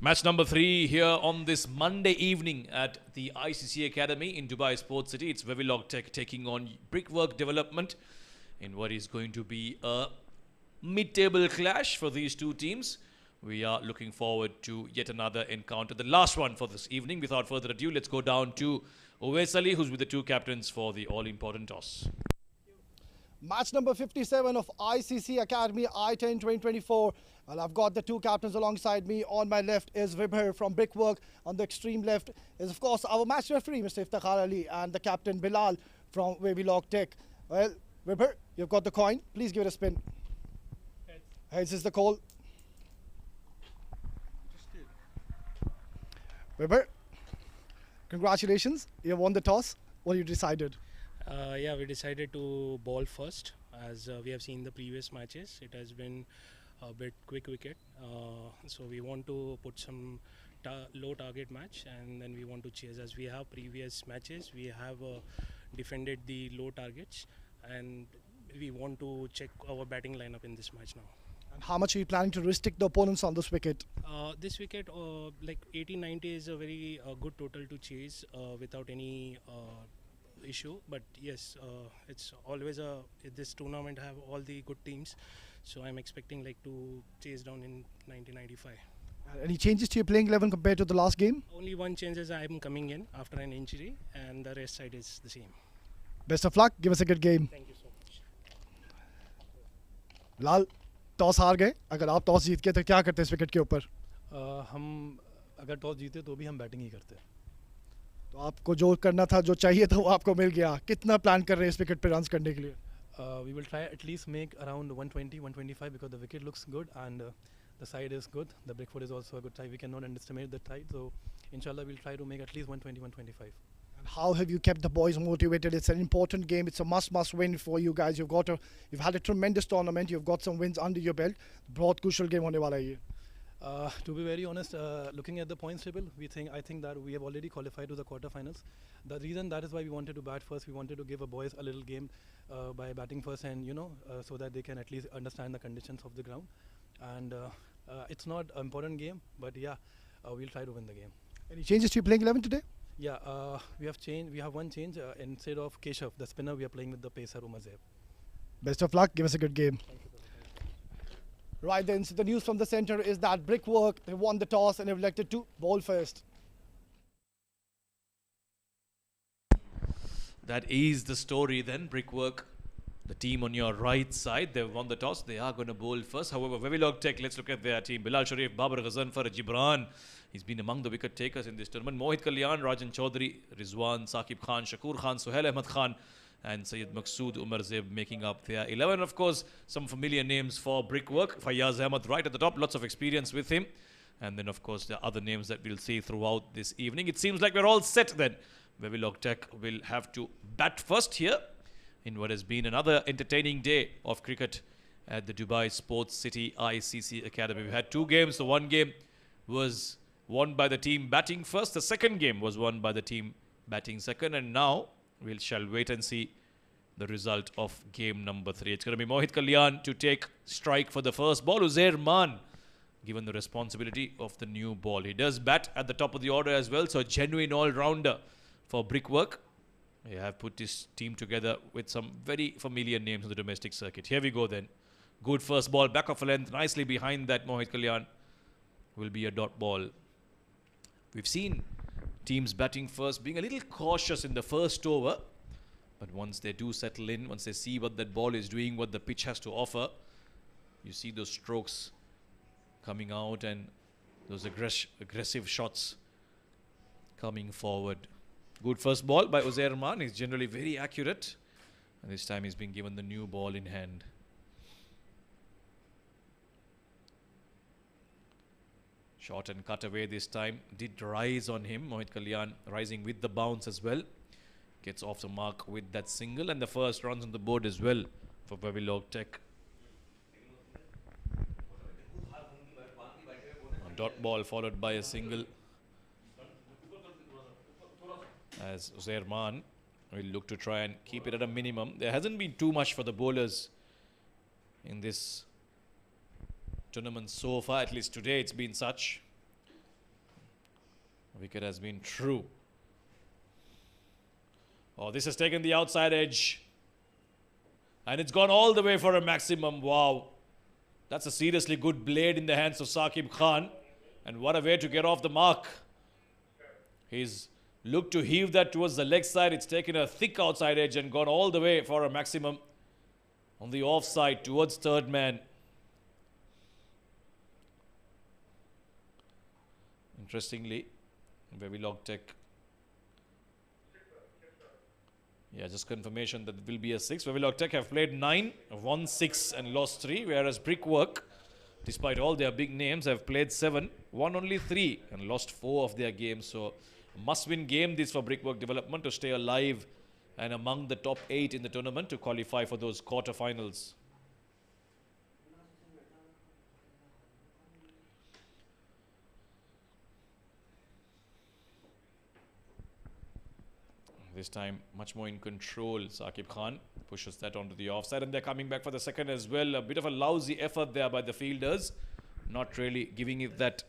Match number 3 here on this Monday evening at the ICCA Academy in Dubai Sports City. It's Wavilog Tech taking on Brickwork Development in what is going to be a mid-table clash for these two teams. We are looking forward to yet another encounter, the last one for this evening. Without further ado, let's go down to Owais Ali, who's with the two captains for the all-important toss. Match number 57 of ICC Academy i10 2024. Well, I've got the two captains alongside me. On my left is Vibhar from Brickwork. On the extreme left is, of course, our match referee, Mr. Iftikhar Ali, and the captain Bilal from Wavilog Tech. Well, Vibhar, you've got the coin. Please give it a spin. Heads is the call. Vibhar, congratulations. You won the toss. What you decided? Yeah, we decided to bowl first. As we have seen the previous matches, it has been a bit quick wicket. So we want to put some low target match, and then we want to chase. As we have previous matches, we have defended the low targets, and we want to check our batting lineup in this match now. And how much are you planning to restrict the opponents on this wicket? This wicket, like 80-90 is a very good total to chase without any issue. But yes, it's always this tournament have all the good teams, so I'm expecting like to chase down in 90-95. Any changes to your playing 11 compared to the last game? Only one change is I'm coming in after an injury, and the rest side is the same. Best of luck. Give us a good game. Thank you so much. Bilal, toss हार गए. अगर आप toss जीत गए तो क्या करते हैं इस विकेट के ऊपर? हम अगर टॉस जीते तो भी हम बैटिंग ही करते हैं. तो आपको जो करना था, जो चाहिए था, वो आपको मिल गया. कितना प्लान कर रहे हैं इस विकेट पे रन्स करने के लिए? We will try at least make around 120-125 because the wicket looks good and the side is good. The Brickworks is also a good side. We cannot underestimate the tide, so inshallah we'll try to make at least 120-125. And how have you kept the boys motivated? It's an important game. It's a must win for you guys. You've had a tremendous tournament. You've got some wins under your belt. बहुत crucial game होने वाला है ये. To be very honest, looking at the points table, I think that we have already qualified to the quarterfinals. The reason that is why we wanted to bat first. We wanted to give our boys a little game by batting first, and so that they can at least understand the conditions of the ground. And it's not an important game, but yeah, we'll try to win the game. Any changes to your playing 11 today? Yeah, we have changed. We have one change. Instead of Keshav, the spinner, we are playing with the pacer Umazeb. Best of luck. Give us a good game. Right then, so the news from the centre is that Brickwork, they won the toss and have elected to bowl first. That is the story then. Brickwork, the team on your right side, they've won the toss. They are going to bowl first. However, Wavilog Tech, let's look at their team. Bilal Sharif, Babar Ghazanfar, Gibran. He's been among the wicket takers in this tournament. Mohit Kalyan, Rajan Chaudhary, Rizwan, Saqib Khan, Shakur Khan, Suhail Ahmed Khan, and Syed Maqsood Umar Zeb making up their 11. Of course, some familiar names for Brickwork. Fayaz Ahmed right at the top, lots of experience with him. And then, of course, the other names that we'll see throughout this evening. It seems like we're all set then. Wavilog Tech will have to bat first here in what has been another entertaining day of cricket at the Dubai Sports City ICC Academy. We had two games. The one game was won by the team batting first. The second game was won by the team batting second. And now we shall wait and see the result of game number 3. It's going to be Mohit Kalyan to take strike for the first ball. Uzair Man given the responsibility of the new ball. He does bat at the top of the order as well. So a genuine all-rounder for Brickwork. They have put this team together with some very familiar names on the domestic circuit. Here we go then. Good first ball, back of a length, nicely behind that. Mohit Kalyan will be a dot ball. We've seen teams batting first being a little cautious in the first over, but once they do settle in, once they see what that ball is doing, what the pitch has to offer, you see those strokes coming out and those aggressive shots coming forward. Good first ball by Uzair Man. He's generally very accurate, and this time he's been given the new ball in hand. Short and cut away this time. Did rise on him. Mohit Kalyan rising with the bounce as well. Gets off the mark with that single, and the first runs on the board as well for Wavilog Tech. A dot ball followed by a single. As Uzair Man will look to try and keep it at a minimum. There hasn't been too much for the bowlers in this tournament so far. At least today it's been such. Wicket has been true. Oh, this has taken the outside edge. And it's gone all the way for a maximum. Wow. That's a seriously good blade in the hands of Saqib Khan. And what a way to get off the mark. He's looked to heave that towards the leg side. It's taken a thick outside edge and gone all the way for a maximum on the offside towards third man. Interestingly, Wavilog Tech. Yeah, just confirmation that it will be a 6. Wavilog Tech have played 9, won 6 and lost 3. Whereas Brickwork, despite all their big names, have played 7, won only 3 and lost 4 of their games. So must-win game this for Brickwork Development to stay alive and among the top 8 in the tournament to qualify for those quarterfinals. This time, much more in control. Saqib Khan pushes that onto the offside, and they're coming back for the second as well. A bit of a lousy effort there by the fielders. Not really giving it that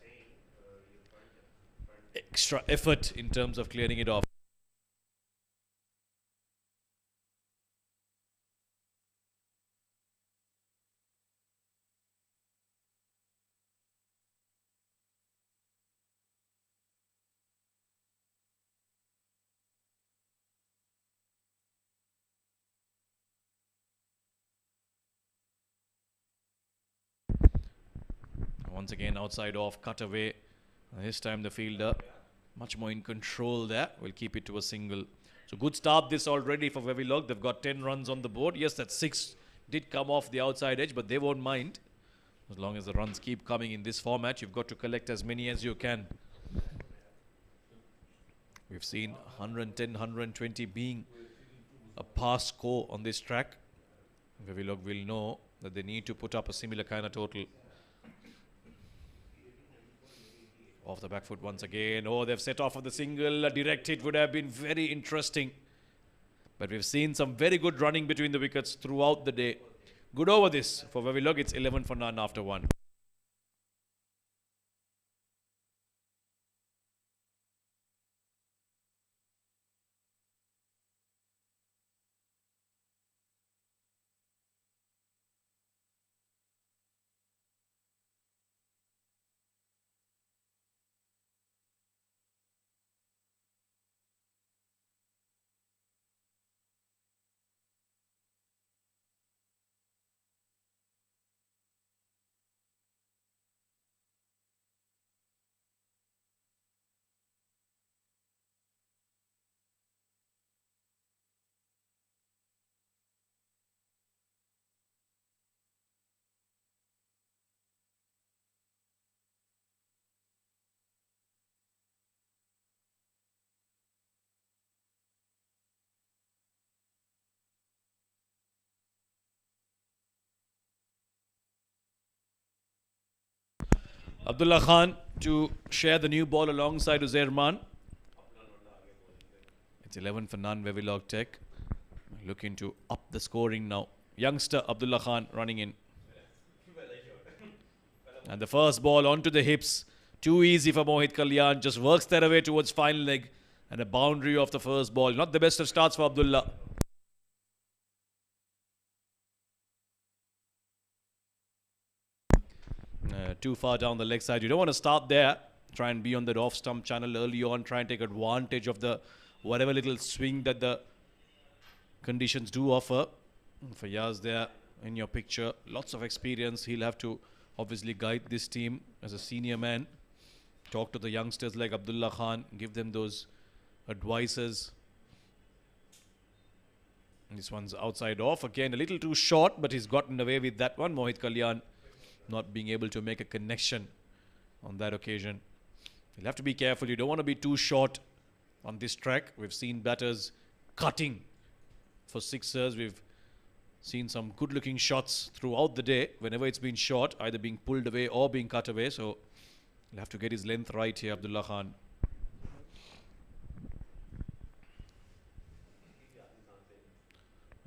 extra effort in terms of clearing it off. Once again, outside off, cut away. This time the fielder much more in control there. Will keep it to a single. So good start this already for Wavilog. They've got 10 runs on the board. Yes, that 6 did come off the outside edge, but they won't mind. As long as the runs keep coming in this format, you've got to collect as many as you can. We've seen 110, 120 being a pass score on this track. Wavilog will know that they need to put up a similar kind of total. Off the back foot once again. Oh, they've set off with the single. A direct hit would have been very interesting. But we've seen some very good running between the wickets throughout the day. Good over this for Wavilog. It's 11 for none after 1. Abdullah Khan to share the new ball alongside Uzair Man. It's 11 for none, Wavilog Tech. Looking to up the scoring now. Youngster Abdullah Khan running in. And the first ball onto the hips. Too easy for Mohit Kalyan. Just works that away towards final leg. And a boundary of the first ball. Not the best of starts for Abdullah. Too far down the leg side. You don't want to start there. Try and be on that off stump channel early on. Try and take advantage of the whatever little swing that the conditions do offer. Fayaz there in your picture. Lots of experience. He'll have to obviously guide this team as a senior man. Talk to the youngsters like Abdullah Khan. Give them those advices. And this one's outside off. Again, a little too short, but he's gotten away with that one. Mohit Kalyan not being able to make a connection on that occasion. You'll have to be careful. You don't want to be too short on this track. We've seen batters cutting for sixers. We've seen some good-looking shots throughout the day. Whenever it's been short, either being pulled away or being cut away. So he'll have to get his length right here, Abdullah Khan.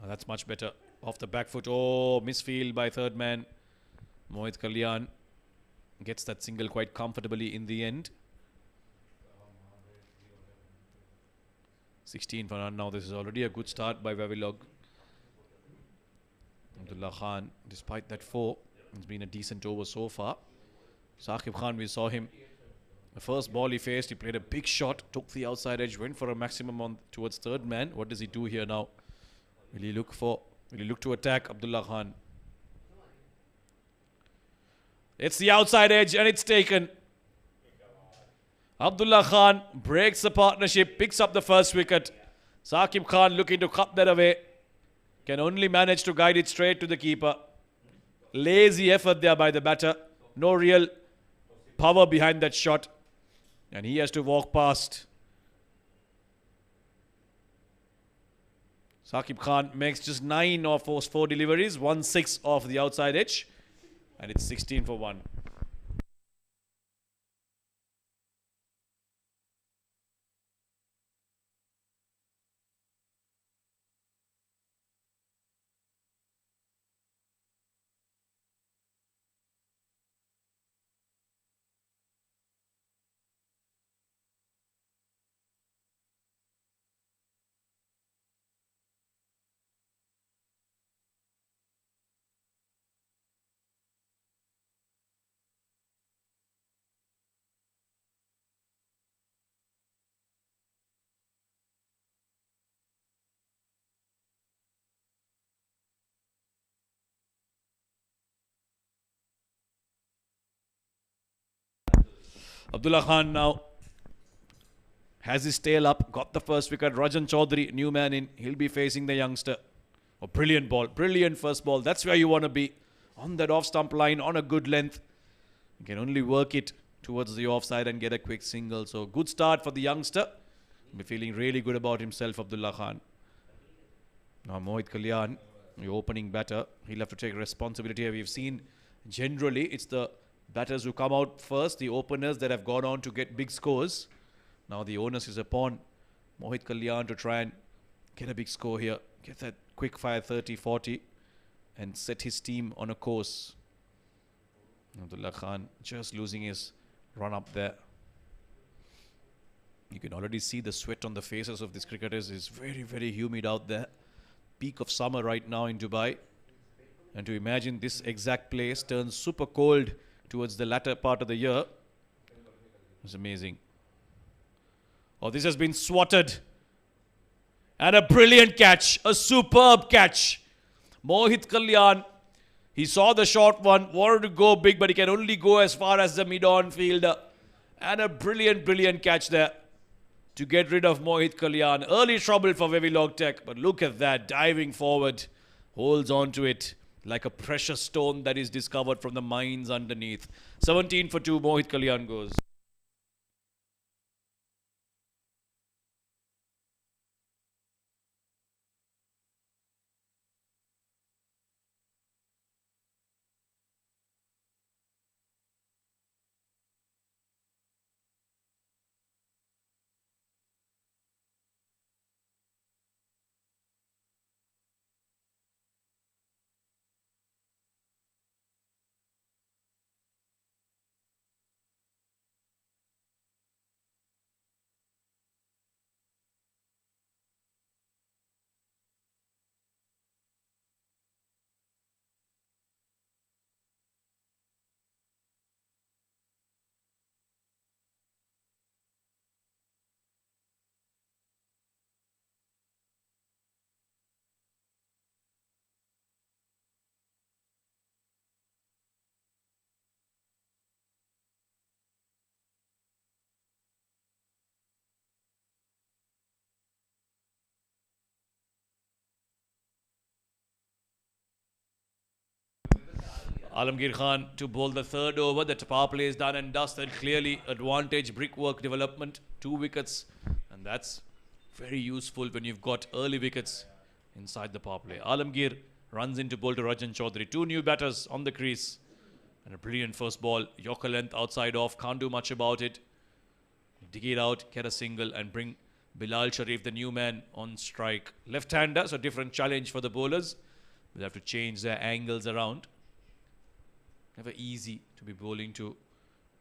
That's much better. Off the back foot. Oh, misfield by third man. Mohit Kalyan gets that single quite comfortably in the end. 16 for none now. This is already a good start by Wavilog. Abdullah Khan, despite that 4, it's been a decent over so far. Saqib Khan, we saw him. The first ball he faced, he played a big shot, took the outside edge, went for a maximum on towards third man. What does he do here now? Will he look to attack Abdullah Khan? It's the outside edge and it's taken. Abdullah Khan breaks the partnership, picks up the first wicket. Saqib Khan looking to cut that away. Can only manage to guide it straight to the keeper. Lazy effort there by the batter. No real power behind that shot. And he has to walk past. Saqib Khan makes just 9 of those 4 deliveries. 1-6 off the outside edge. And it's 16 for 1. Abdullah Khan now has his tail up, got the first wicket. Rajan Chaudhary, new man in, he'll be facing the youngster. A brilliant ball, brilliant first ball. That's where you want to be. On that off-stump line, on a good length. You can only work it towards the offside and get a quick single. So good start for the youngster. He'll be feeling really good about himself, Abdullah Khan. Now Mohit Kalyan, the opening batter. He'll have to take responsibility here. We've seen generally it's the batters who come out first, the openers that have gone on to get big scores. Now the onus is upon Mohit Kalyan to try and get a big score here. Get that quick fire 30-40 and set his team on a course. Abdullah Khan just losing his run up there. You can already see the sweat on the faces of these cricketers. It's very, very humid out there. Peak of summer right now in Dubai. And to imagine this exact place turns super cold towards the latter part of the year. It's amazing. Oh, this has been swatted. And a brilliant catch. A superb catch. Mohit Kalyan. He saw the short one. Wanted to go big, but he can only go as far as the mid-on fielder. And a brilliant, brilliant catch there to get rid of Mohit Kalyan. Early trouble for Wavilog Tech. But look at that. Diving forward. Holds on to it like a precious stone that is discovered from the mines underneath. 17 for 2, Mohit Kalyan goes. Alamgir Khan to bowl the third over. The power play is done and dusted. Clearly advantage brickwork development. 2 wickets. And that's very useful when you've got early wickets inside the power play. Alamgir runs into bowl to Rajan Chaudhary. 2 new batters on the crease. And a brilliant first ball. Yorker length outside off. Can't do much about it. Dig it out, get a single and bring Bilal Sharif, the new man, on strike. Left-hander, so different challenge for the bowlers. They'll have to change their angles around. Never easy to be bowling to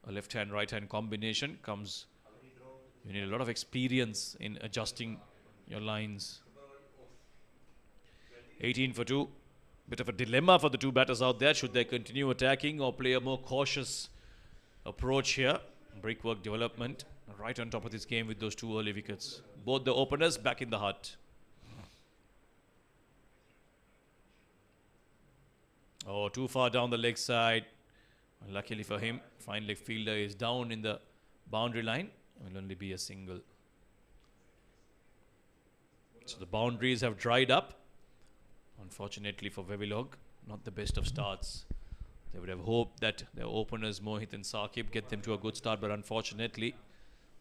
a left-hand, right-hand combination. You need a lot of experience in adjusting your lines. 18 for 2. Bit of a dilemma for the two batters out there. Should they continue attacking or play a more cautious approach here? Brickwork development right on top of this game with those two early wickets. Both the openers back in the hut. Oh, too far down the leg side. Luckily for him, fine leg fielder is down in the boundary line. It will only be a single. So the boundaries have dried up. Unfortunately for Wavilog, not the best of starts. They would have hoped that their openers Mohit and Saqib get them to a good start, but unfortunately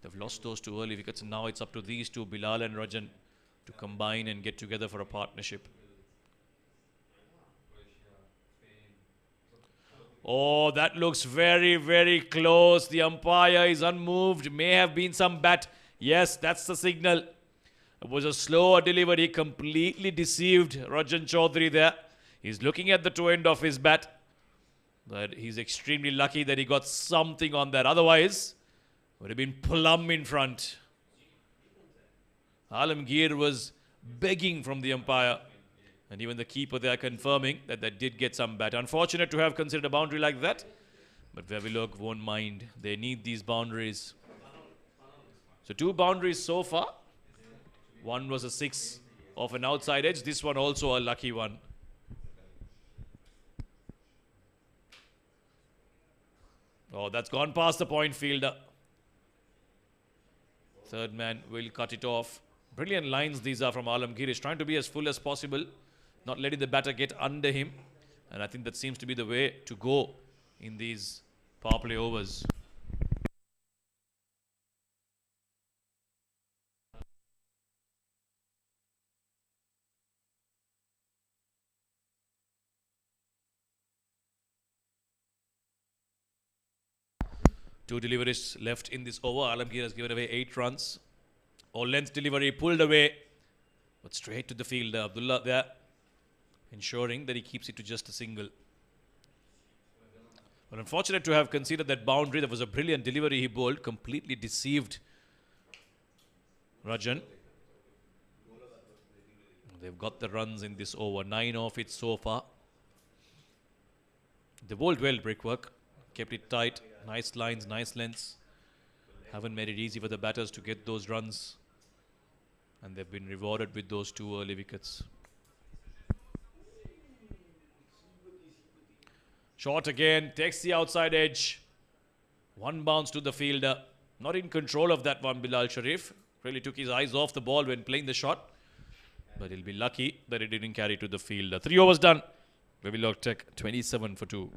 they've lost those two early wickets, and now it's up to these two, Bilal and Rajan, to combine and get together for a partnership. Oh, that looks very, very close. The umpire is unmoved. May have been some bat. Yes, that's the signal. It was a slower delivery. Completely deceived Rajan Chaudhary there. He's looking at the toe end of his bat. But he's extremely lucky that he got something on that. Otherwise, would have been plumb in front. Alamgir was begging from the umpire. And even the keeper there confirming that they did get some bat. Unfortunate to have considered a boundary like that. But Wavilog won't mind. They need these boundaries. So 2 boundaries so far. One was a 6 off an outside edge. This one also a lucky one. Oh, that's gone past the point fielder. Third man will cut it off. Brilliant lines these are from Alamgir. He's trying to be as full as possible, not letting the batter get under him. And I think that seems to be the way to go in these power play overs. Two deliveries left in this over. Alamgir has given away 8 runs. All length delivery pulled away, but straight to the fielder. Abdullah there, ensuring that he keeps it to just a single. But unfortunate to have conceded that boundary. That was a brilliant delivery he bowled. Completely deceived Rajan. They've got the runs in this over. 9 off it so far. They bowled well, Brickwork. Kept it tight. Nice lines, nice lengths. Haven't made it easy for the batters to get those runs. And they've been rewarded with those 2 early wickets. Short again, takes the outside edge. 1 bounce to the fielder. Not in control of that one, Bilal Sharif. Really took his eyes off the ball when playing the shot. But he'll be lucky that it didn't carry to the fielder. 3 overs done. Wavilog Tech 27 for 2.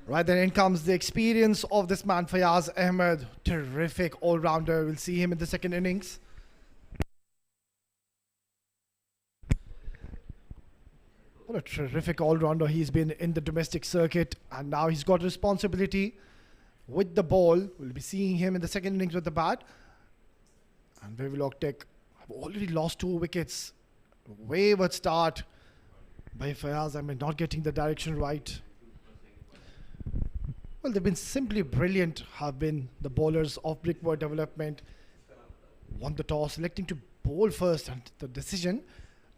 Right then, in comes the experience of this man, Fayaz Ahmed. Terrific all-rounder. We'll see him in the second innings. What a terrific all-rounder he's been in the domestic circuit. And now he's got responsibility with the ball. We'll be seeing him in the second innings with the bat. And Wavilog Tech have already lost 2 wickets. Wayward start by Fayaz Ahmed, not getting the direction right. Well, they've been simply brilliant, have been the bowlers of Brickwork Development. Won the toss, selecting to bowl first, and the decision,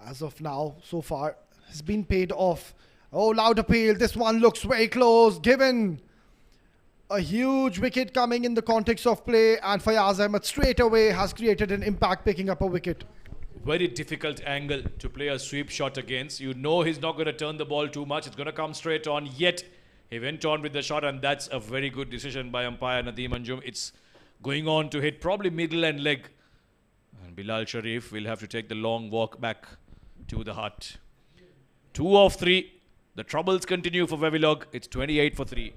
as of now, so far, has been paid off. Oh, loud appeal. This one looks very close. Given a huge wicket coming in the context of play, and Fayaz Ahmed straight away has created an impact, picking up a wicket. Very difficult angle to play a sweep shot against. You know he's not going to turn the ball too much. It's going to come straight on, yet he went on with the shot, and that's a very good decision by umpire Nadeem Anjum. It's going on to hit probably middle and leg. And Bilal Sharif will have to take the long walk back to the hut. 2 of 3. The troubles continue for Wavilog. It's 28 for 3.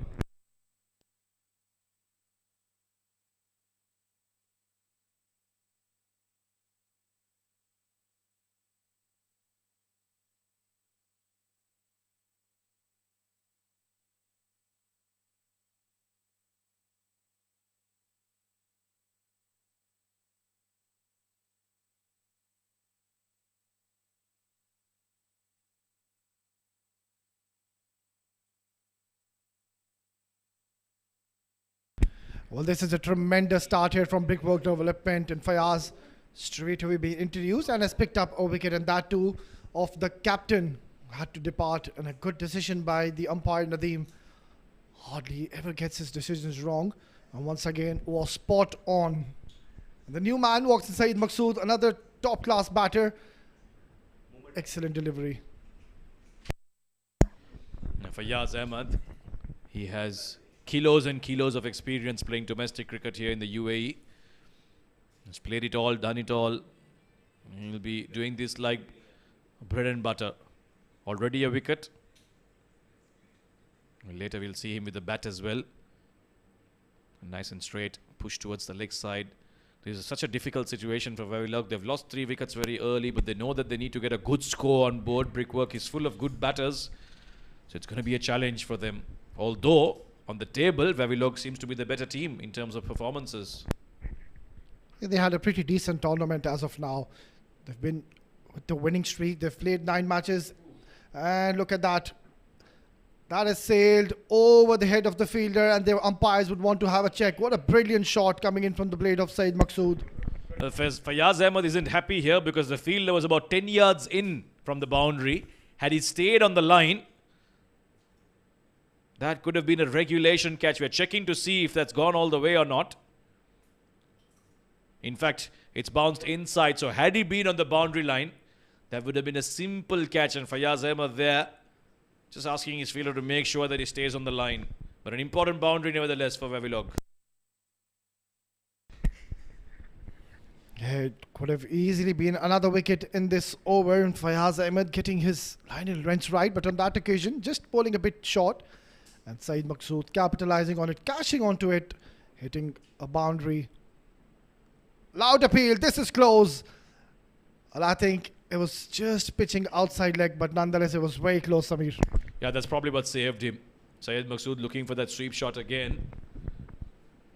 Well, this is a tremendous start here from Brickwork Development, and Fayaz straight away being introduced and has picked up a wicket, and that too of the captain who had to depart, and a good decision by the umpire Nadeem. Hardly ever gets his decisions wrong, and once again was spot on. And the new man walks in, Saeed Maqsood, another top class batter. Excellent delivery. Now Fayaz Ahmed, he has kilos and kilos of experience playing domestic cricket here in the UAE. He's played it all, done it all. He'll be doing this like bread and butter. Already a wicket. Later we'll see him with the bat as well. Nice and straight, push towards the leg side. This is such a difficult situation for Wavilog. They've lost 3 wickets very early, but they know that they need to get a good score on board. Brickwork is full of good batters, so it's going to be a challenge for them. Although on the table, Wavilog seems to be the better team in terms of performances. They had a pretty decent tournament as of now. They've been with the winning streak. They've played 9 matches. And look at that. That has sailed over the head of the fielder, and their umpires would want to have a check. What a brilliant shot coming in from the blade of Saeed Maqsood. Fayaz Ahmed isn't happy here because the fielder was about 10 yards in from the boundary. Had he stayed on the line, that could have been a regulation catch. We're checking to see if that's gone all the way or not. In fact, it's bounced inside. So had he been on the boundary line, that would have been a simple catch. And Fayaz Ahmed there, just asking his fielder to make sure that he stays on the line. But an important boundary nevertheless for Wavilog. Yeah, it could have easily been another wicket in this over. And Fayaz Ahmed getting his line and wrench right. But on that occasion, just bowling a bit short. And Saeed Maqsood capitalizing on it, cashing onto it, hitting a boundary. Loud appeal, this is close. Well, I think it was just pitching outside leg, but nonetheless it was very close, Samir. Yeah, that's probably what saved him. Saeed Maqsood looking for that sweep shot again.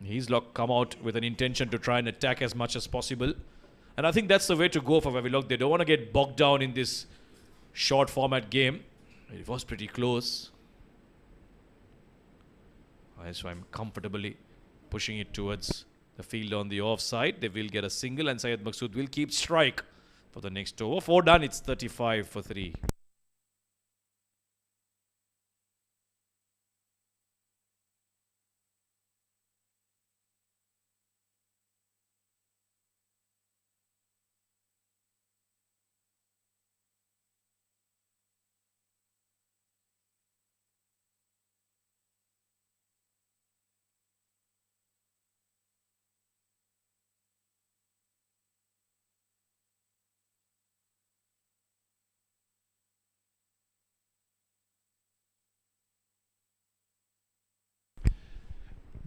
He's come out with an intention to try and attack as much as possible. And I think that's the way to go for Wavilog. They don't want to get bogged down in this short format game. It was pretty close. So I'm comfortably pushing it towards the field on the offside. They will get a single, and Saeed Maqsood will keep strike for the next over. 4 done, it's 35 for 3.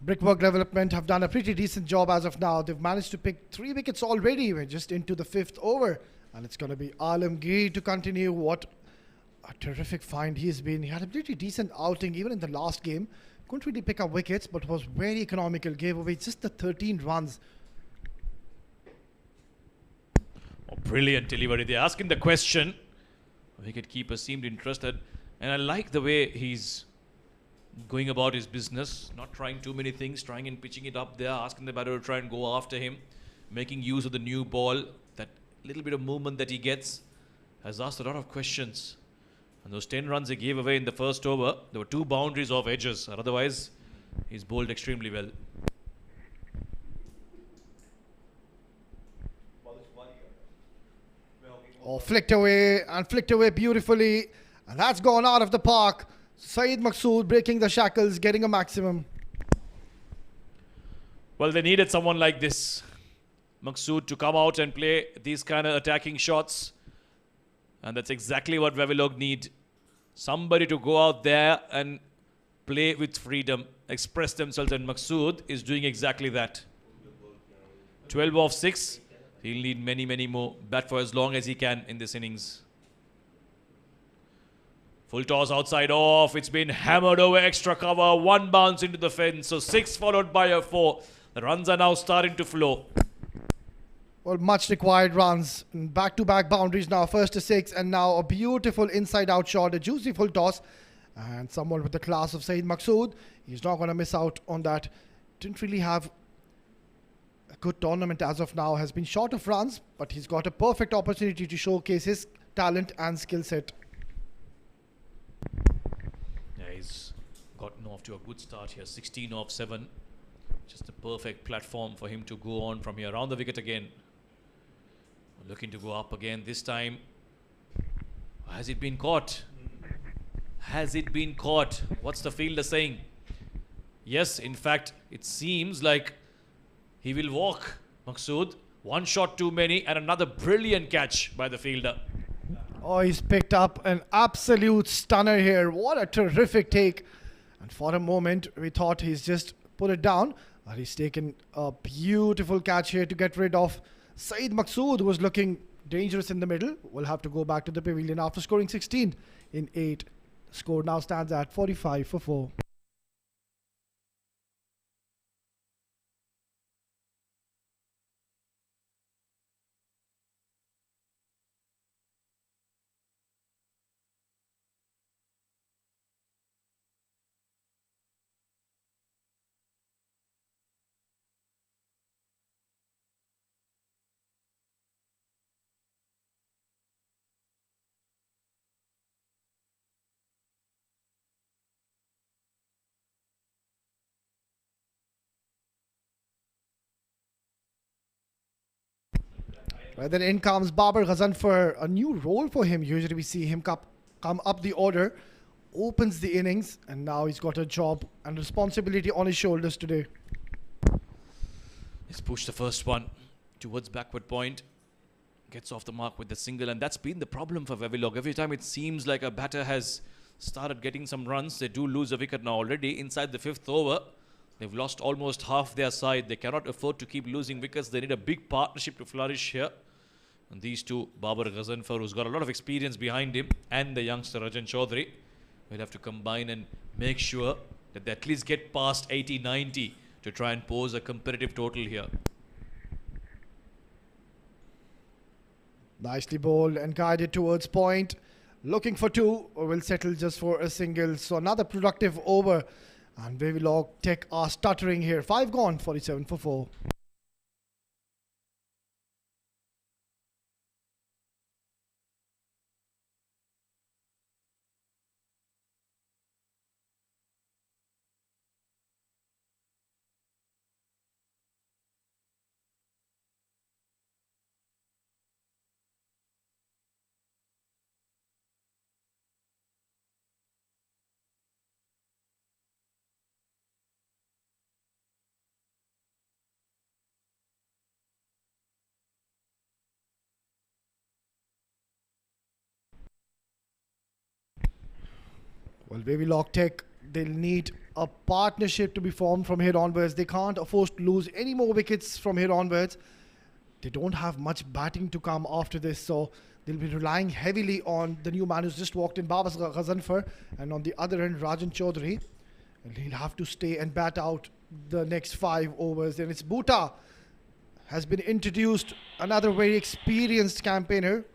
Brickwork Development have done a pretty decent job as of now. They've managed to pick 3 wickets already. We're just into the 5th over. And it's going to be Alamgir to continue. What a terrific find he's been. He had a pretty decent outing even in the last game. Couldn't really pick up wickets, but was very economical. Gave away just the 13 runs. Oh, brilliant delivery. They're asking the question. Wicketkeeper seemed interested. And I like the way he's going about his business, not trying too many things, trying and pitching it up there, asking the batter to try and go after him, making use of the new ball. That little bit of movement that he gets has asked a lot of questions. And those 10 runs he gave away in the first over, there were 2 boundaries off edges. Otherwise, he's bowled extremely well. Oh, flicked away beautifully. And that's gone out of the park. Saeed Maqsood breaking the shackles, getting a maximum. Well, they needed someone like this, Maqsood, to come out and play these kind of attacking shots. And that's exactly what Wavilog need. Somebody to go out there and play with freedom, express themselves, and Maqsood is doing exactly that. 12 off 6. He'll need many, many more. Bat for as long as he can in this innings. Full toss outside off. It's been hammered over extra cover. One bounce into the fence. So 6 followed by a 4. The runs are now starting to flow. Well, much required runs. Back-to-back boundaries now. First to 6 and now a beautiful inside-out shot. A juicy full toss. And someone with the class of Saeed Maqsood. He's not going to miss out on that. Didn't really have a good tournament as of now. Has been short of runs, but he's got a perfect opportunity to showcase his talent and skill set. Yeah, he's gotten off to a good start here. 16 off 7. Just a perfect platform for him to go on from here. Around the wicket again. Looking to go up again this time. Has it been caught? Has it been caught? What's the fielder saying? Yes, in fact, it seems like he will walk, Maqsood. One shot too many and another brilliant catch by the fielder. Oh, he's picked up an absolute stunner here. What a terrific take. And for a moment, we thought he's just put it down. But he's taken a beautiful catch here to get rid of Saeed Maqsood, who was looking dangerous in the middle. Will have to go back to the pavilion after scoring 16 in 8. The score now stands at 45 for 4. Right, then in comes Babar Ghazan for a new role for him. Usually we see him come up the order, opens the innings, and now he's got a job and responsibility on his shoulders today. He's pushed the first one towards backward point. Gets off the mark with the single, and that's been the problem for Wavilog. Every time it seems like a batter has started getting some runs, they do lose a wicket now already. Inside the 5th over, they've lost almost half their side. They cannot afford to keep losing wickets. They need a big partnership to flourish here. And these two, Babar Ghazanfar, who's got a lot of experience behind him, and the youngster Rajan Chaudhary, will have to combine and make sure that they at least get past 80-90 to try and pose a competitive total here. Nicely bowled and guided towards point. Looking for 2, or will settle just for a single. So another productive over. And Wavilog Tech are stuttering here. 5 gone, 47 for 4. Well, Wavilog Tech, they'll need a partnership to be formed from here onwards. They can't afford to lose any more wickets from here onwards. They don't have much batting to come after this, so they'll be relying heavily on the new man who's just walked in, Babar Ghazanfar, and on the other end, Rajan Chaudhary. And he'll have to stay and bat out the next 5 overs. And it's Bhuta has been introduced, another very experienced campaigner.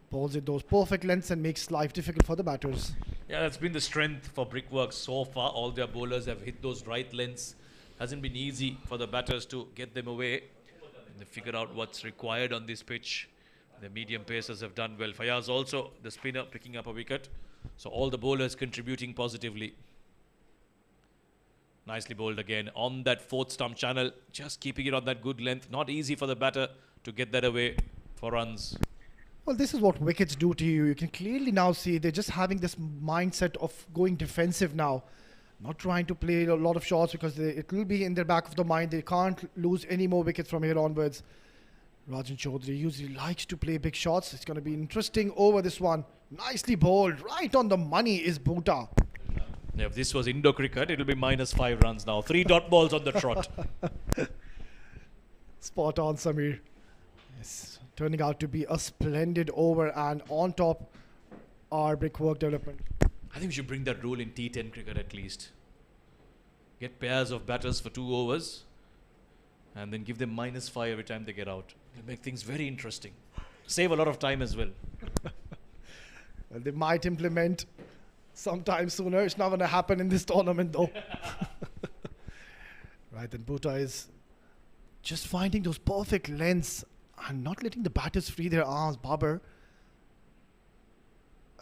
Bowls in those perfect lengths and makes life difficult for the batters. Yeah, that's been the strength for Brickworks so far. All their bowlers have hit those right lengths. Hasn't been easy for the batters to get them away. And they figure out what's required on this pitch. The medium pacers have done well. Fayaz also, the spinner, picking up a wicket. So all the bowlers contributing positively. Nicely bowled again on that 4th stump channel. Just keeping it on that good length. Not easy for the batter to get that away for runs. Well, this is what wickets do to you. You can clearly now see they're just having this mindset of going defensive now. Not trying to play a lot of shots because it will be in their back of the mind. They can't lose any more wickets from here onwards. Rajan Chaudhary usually likes to play big shots. It's going to be interesting over this one. Nicely bowled. Right on the money is Bhuta. Yeah, if this was Indo cricket, it'll be -5 runs now. 3 dot balls on the trot. Spot on, Samir. It's turning out to be a splendid over, and on top our Brickwork development. I think we should bring that rule in T10 cricket at least. Get pairs of batters for 2 overs and then give them -5 every time they get out. It'll make things very interesting. Save a lot of time as well. Well, they might implement sometime sooner. It's not going to happen in this tournament though. Right, then Bhuta is just finding those perfect lengths and not letting the batters free their arms. Babar.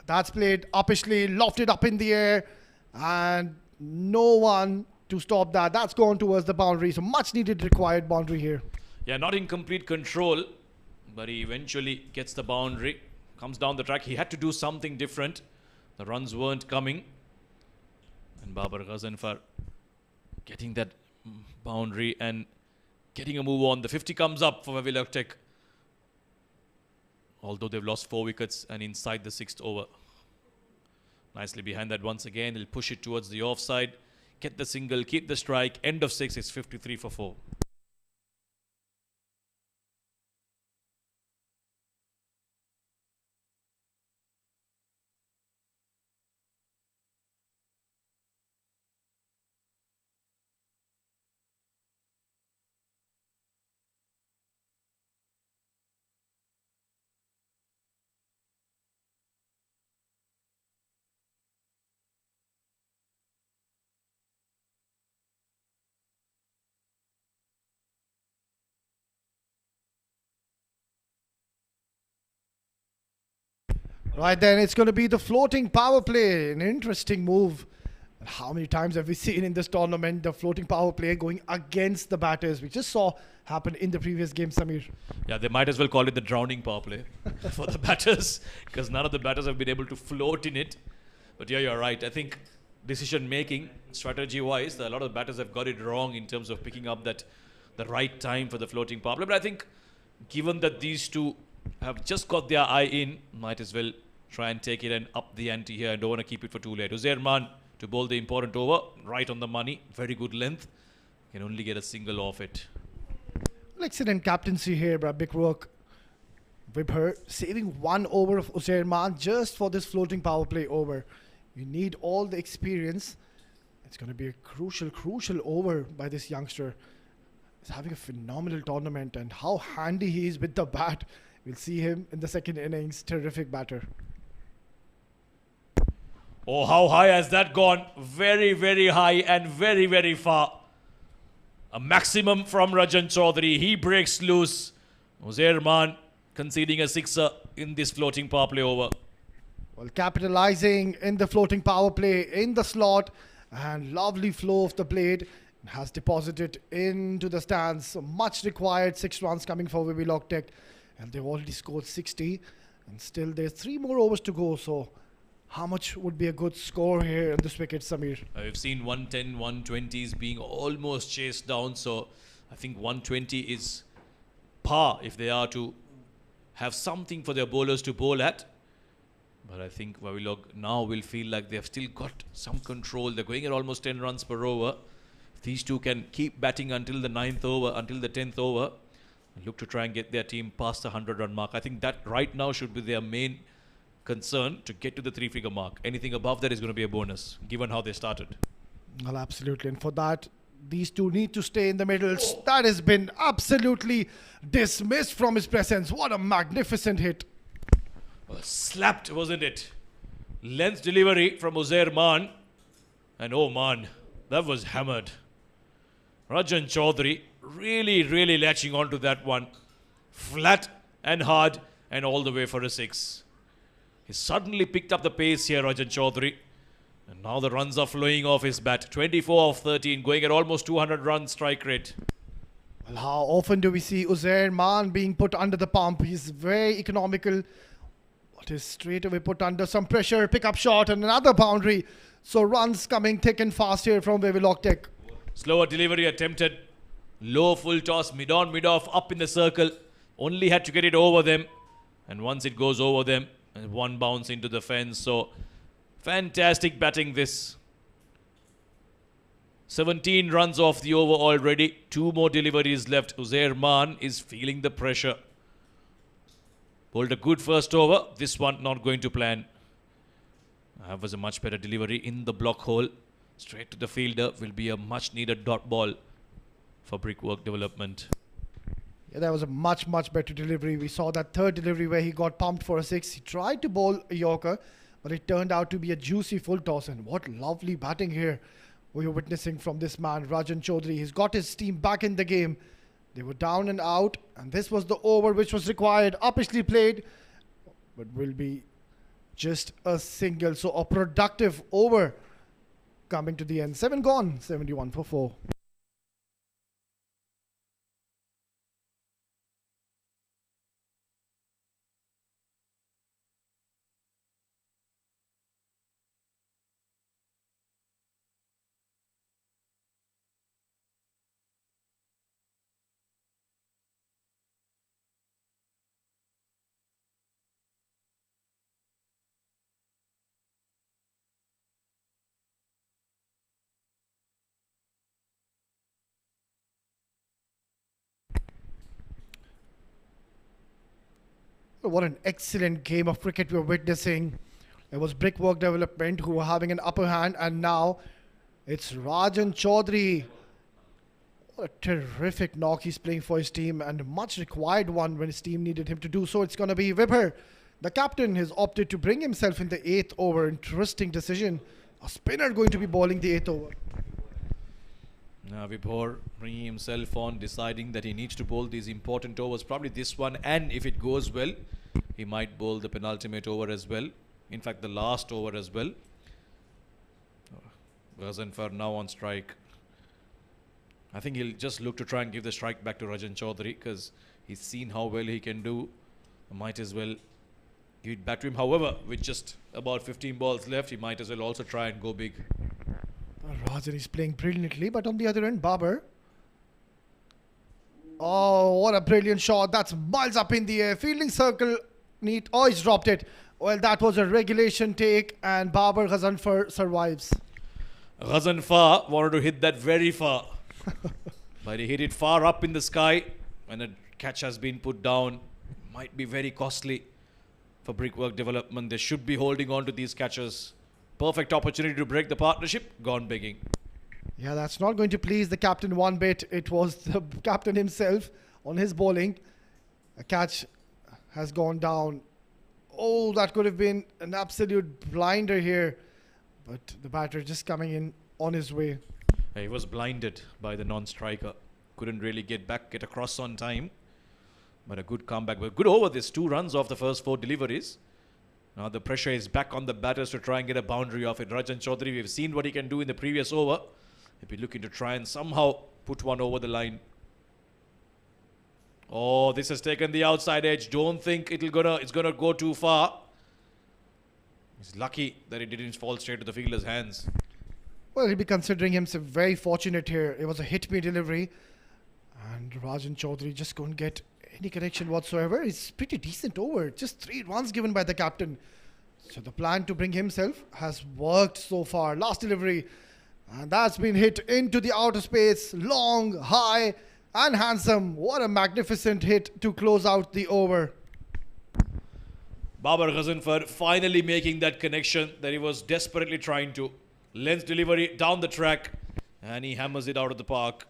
That's played uppishly, lofted up in the air, and no one to stop that. That's gone towards the boundary. So much needed required boundary here. Yeah, not in complete control, but he eventually gets the boundary. Comes down the track. He had to do something different. The runs weren't coming. And Babar Ghazanfar getting that boundary and getting a move on. The 50 comes up for Wavilog Tech. Although they've lost 4 wickets and inside the 6th over. Nicely behind that once again. He'll push it towards the offside. Get the single, keep the strike. End of 6 is 53 for 4. Right then, it's going to be the floating power play. An interesting move. And how many times have we seen in this tournament the floating power play going against the batters? We just saw happen in the previous game, Samir. Yeah, they might as well call it the drowning power play for the batters, because none of the batters have been able to float in it. But yeah, you're right. I think decision making, strategy wise, a lot of batters have got it wrong in terms of picking up that the right time for the floating power play. But I think given that these two have just got their eye in, might as well try and take it and up the ante here. I don't want to keep it for too late. Uzair Khan to bowl the important over, right on the money, very good length. Can only get a single off it. Well, excellent captaincy here by Brickwork. Vibhar saving 1 over of Uzair Khan just for this floating power play over. You need all the experience. It's going to be a crucial over by this youngster. He's having a phenomenal tournament, and how handy he is with the bat. We'll see him in the second innings. Terrific batter. Oh, how high has that gone? Very, very high and very, very far. A maximum from Rajan Chaudhary. He breaks loose. Uzair Khan conceding a sixer in this floating power play over. Well, capitalizing in the floating power play in the slot, and lovely flow of the blade has deposited into the stands. So much required 6 runs coming for Wavilog Tech, and they've already scored 60, and still there's 3 more overs to go. So how much would be a good score here on this wicket, Samir? We've seen 110, 120s being almost chased down, so I think 120 is par if they are to have something for their bowlers to bowl at. But I think Wavilog now will feel like they've still got some control. They're going at almost 10 runs per over. If these two can keep batting until the 9th over, until the 10th over, and look to try and get their team past the 100-run mark. I think that right now should be their main concern, to get to the 3-figure mark. Anything above that is going to be a bonus, given how they started. Well, absolutely. And for that, these two need to stay in the middle. That has been absolutely dismissed from his presence. What a magnificent hit. Well, slapped, wasn't it? Length delivery from Uzair Khan. And oh man, that was hammered. Rajan Chaudhary really latching onto that one. Flat and hard and all the way for a 6. He suddenly picked up the pace here, Rajan Chaudhary. And now the runs are flowing off his bat. 24 of 13, going at almost 200 run strike rate. Well, how often do we see Uzair Khan being put under the pump? He's very economical. What is straight away put under some pressure, pick up shot and another boundary. So runs coming thick and fast here from Wavilog Tech. Slower delivery attempted. Low full toss, mid on, mid off, up in the circle. only had to get it over them. And once it goes over them, one bounce into the fence. So, fantastic batting this. 17 runs off the over already. 2 more deliveries left. Uzair Maan is feeling the pressure. Bowled a good first over. This one not going to plan. That was a much better delivery in the block hole. Straight to the fielder will be a much needed dot ball for Brickwork development. Yeah, that was a much better delivery. We saw that third delivery where he got pumped for a 6. He tried to bowl a Yorker, but it turned out to be a juicy full toss. And what lovely batting here we are witnessing from this man, Rajan Chaudhary. He's got his team back in the game. They were down and out, and this was the over which was required. Uppishly played, but will be just a single. So a productive over coming to the end. 7 gone, 71 for 4. What an excellent game of cricket we're witnessing. It was Brickwork Development who were having an upper hand, and now it's Rajan Chaudhary. What a terrific knock he's playing for his team, and a much required one when his team needed him to do so. It's going to be Vibhor. The captain has opted to bring himself in the 8th over. Interesting decision. A spinner going to be bowling the 8th over. Now Vibhor bringing himself on, deciding that he needs to bowl these important overs, probably this one, and if it goes well, he might bowl the penultimate over as well. In fact, the last over as well. Ghazanfar now on strike. I think he'll just look to try and give the strike back to Rajan Chaudhary because he's seen how well he can do. Might as well give it back to him. However, with just about 15 balls left, he might as well also try and go big. Rajan is playing brilliantly, but on the other end, Babar. Oh, what a brilliant shot. That's miles up in the air. Fielding circle neat. Oh, he's dropped it. Well, that was a regulation take, and Babar Ghazanfar survives. Ghazanfar wanted to hit that very far. But he hit it far up in the sky, and a catch has been put down. Might be very costly for Brickwork Development. They should be holding on to these catches. Perfect opportunity to break the partnership. Gone begging. Yeah, that's not going to please the captain one bit. It was the captain himself on his bowling. A catch has gone down. Oh, that could have been an absolute blinder here. But the batter just coming in on his way. He was blinded by the non-striker. Couldn't really get across on time. But a good comeback. But good over this. 2 runs off the first 4 deliveries. Now the pressure is back on the batters to try and get a boundary off it. Rajan Chaudhary, we've seen what he can do in the previous over. He'll be looking to try and somehow put one over the line. Oh, this has taken the outside edge. Don't think it's gonna go too far. He's lucky that it didn't fall straight to the fielder's hands. Well, he'll be considering himself very fortunate here. It was a hit-me delivery. And Rajan Chaudhary just couldn't get any connection whatsoever. It's pretty decent over. Just 3 runs given by the captain. So the plan to bring himself has worked so far. Last delivery. And that's been hit into the outer space. Long, high, and handsome. What a magnificent hit to close out the over. Babar Ghazanfar finally making that connection that he was desperately trying to. Length delivery down the track. And he hammers it out of the park.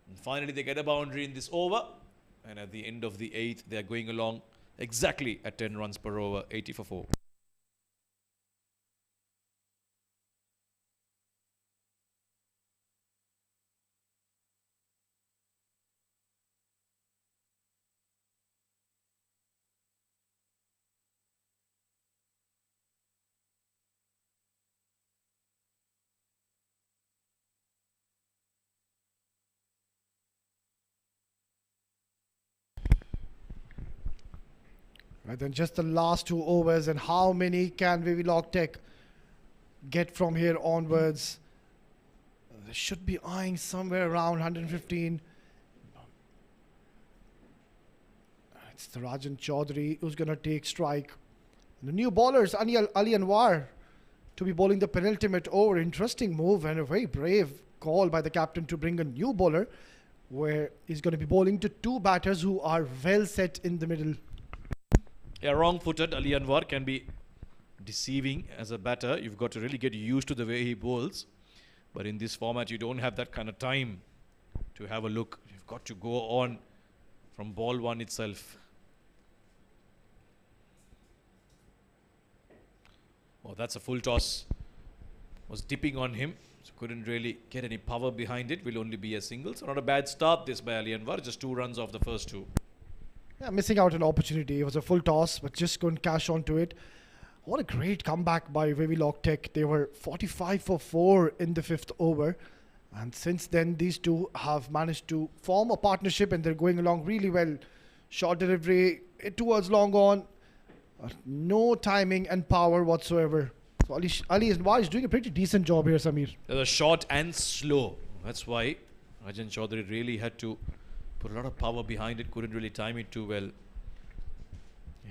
And finally they get a boundary in this over. And at the end of the 8th, they're going along exactly at 10 runs per over, 80 for 4. Right, then just the last 2 overs, and how many can Wavilog Tech get from here onwards? They should be eyeing somewhere around 115. It's the Rajan Chaudhary who's going to take strike. And the new bowlers, Ali Anwar, to be bowling the penultimate over. Interesting move and a very brave call by the captain to bring a new bowler, where he's going to be bowling to two batters who are well set in the middle. Yeah, wrong-footed Ali Anwar can be deceiving as a batter. You've got to really get used to the way he bowls. But in this format, you don't have that kind of time to have a look. You've got to go on from ball one itself. Oh, that's a full toss. Was dipping on him, so couldn't really get any power behind it. Will only be a single. So not a bad start this by Ali Anwar. Just 2 runs off the first 2. Yeah, missing out an opportunity. It was a full toss, but just couldn't cash onto it. What a great comeback by Wavilog Tech. They were 45 for 4 in the 5th over. And since then, these two have managed to form a partnership and they're going along really well. Short delivery, towards long on. No timing and power whatsoever. So Ali Anwar is doing a pretty decent job here, Samir. They were short and slow. That's why Rajan Chaudhary really had to put a lot of power behind it. Couldn't really time it too well.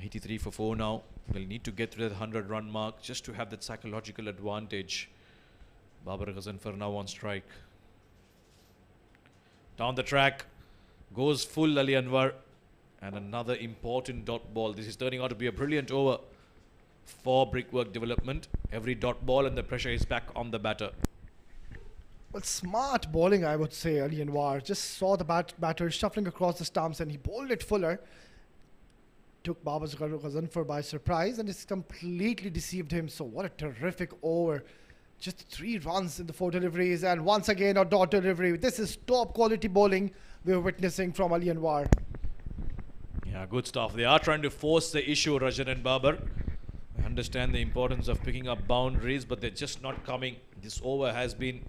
83 for 4 now. They'll need to get to that 100-run mark just to have that psychological advantage. Babar Ghazanfar now on strike. Down the track. Goes full Ali Anwar. And another important dot ball. This is turning out to be a brilliant over for Brickwork development. Every dot ball and the pressure is back on the batter. Well, smart bowling, I would say, Ali Anwar. Just saw the batter shuffling across the stumps and he bowled it fuller. Took Babar Ghazanfar by surprise and it's completely deceived him. So what a terrific over. Just 3 runs in the 4 deliveries and once again a dot delivery. This is top quality bowling we're witnessing from Ali Anwar. Yeah, good stuff. They are trying to force the issue, Rajan and Babar. I understand the importance of picking up boundaries, but they're just not coming. This over has been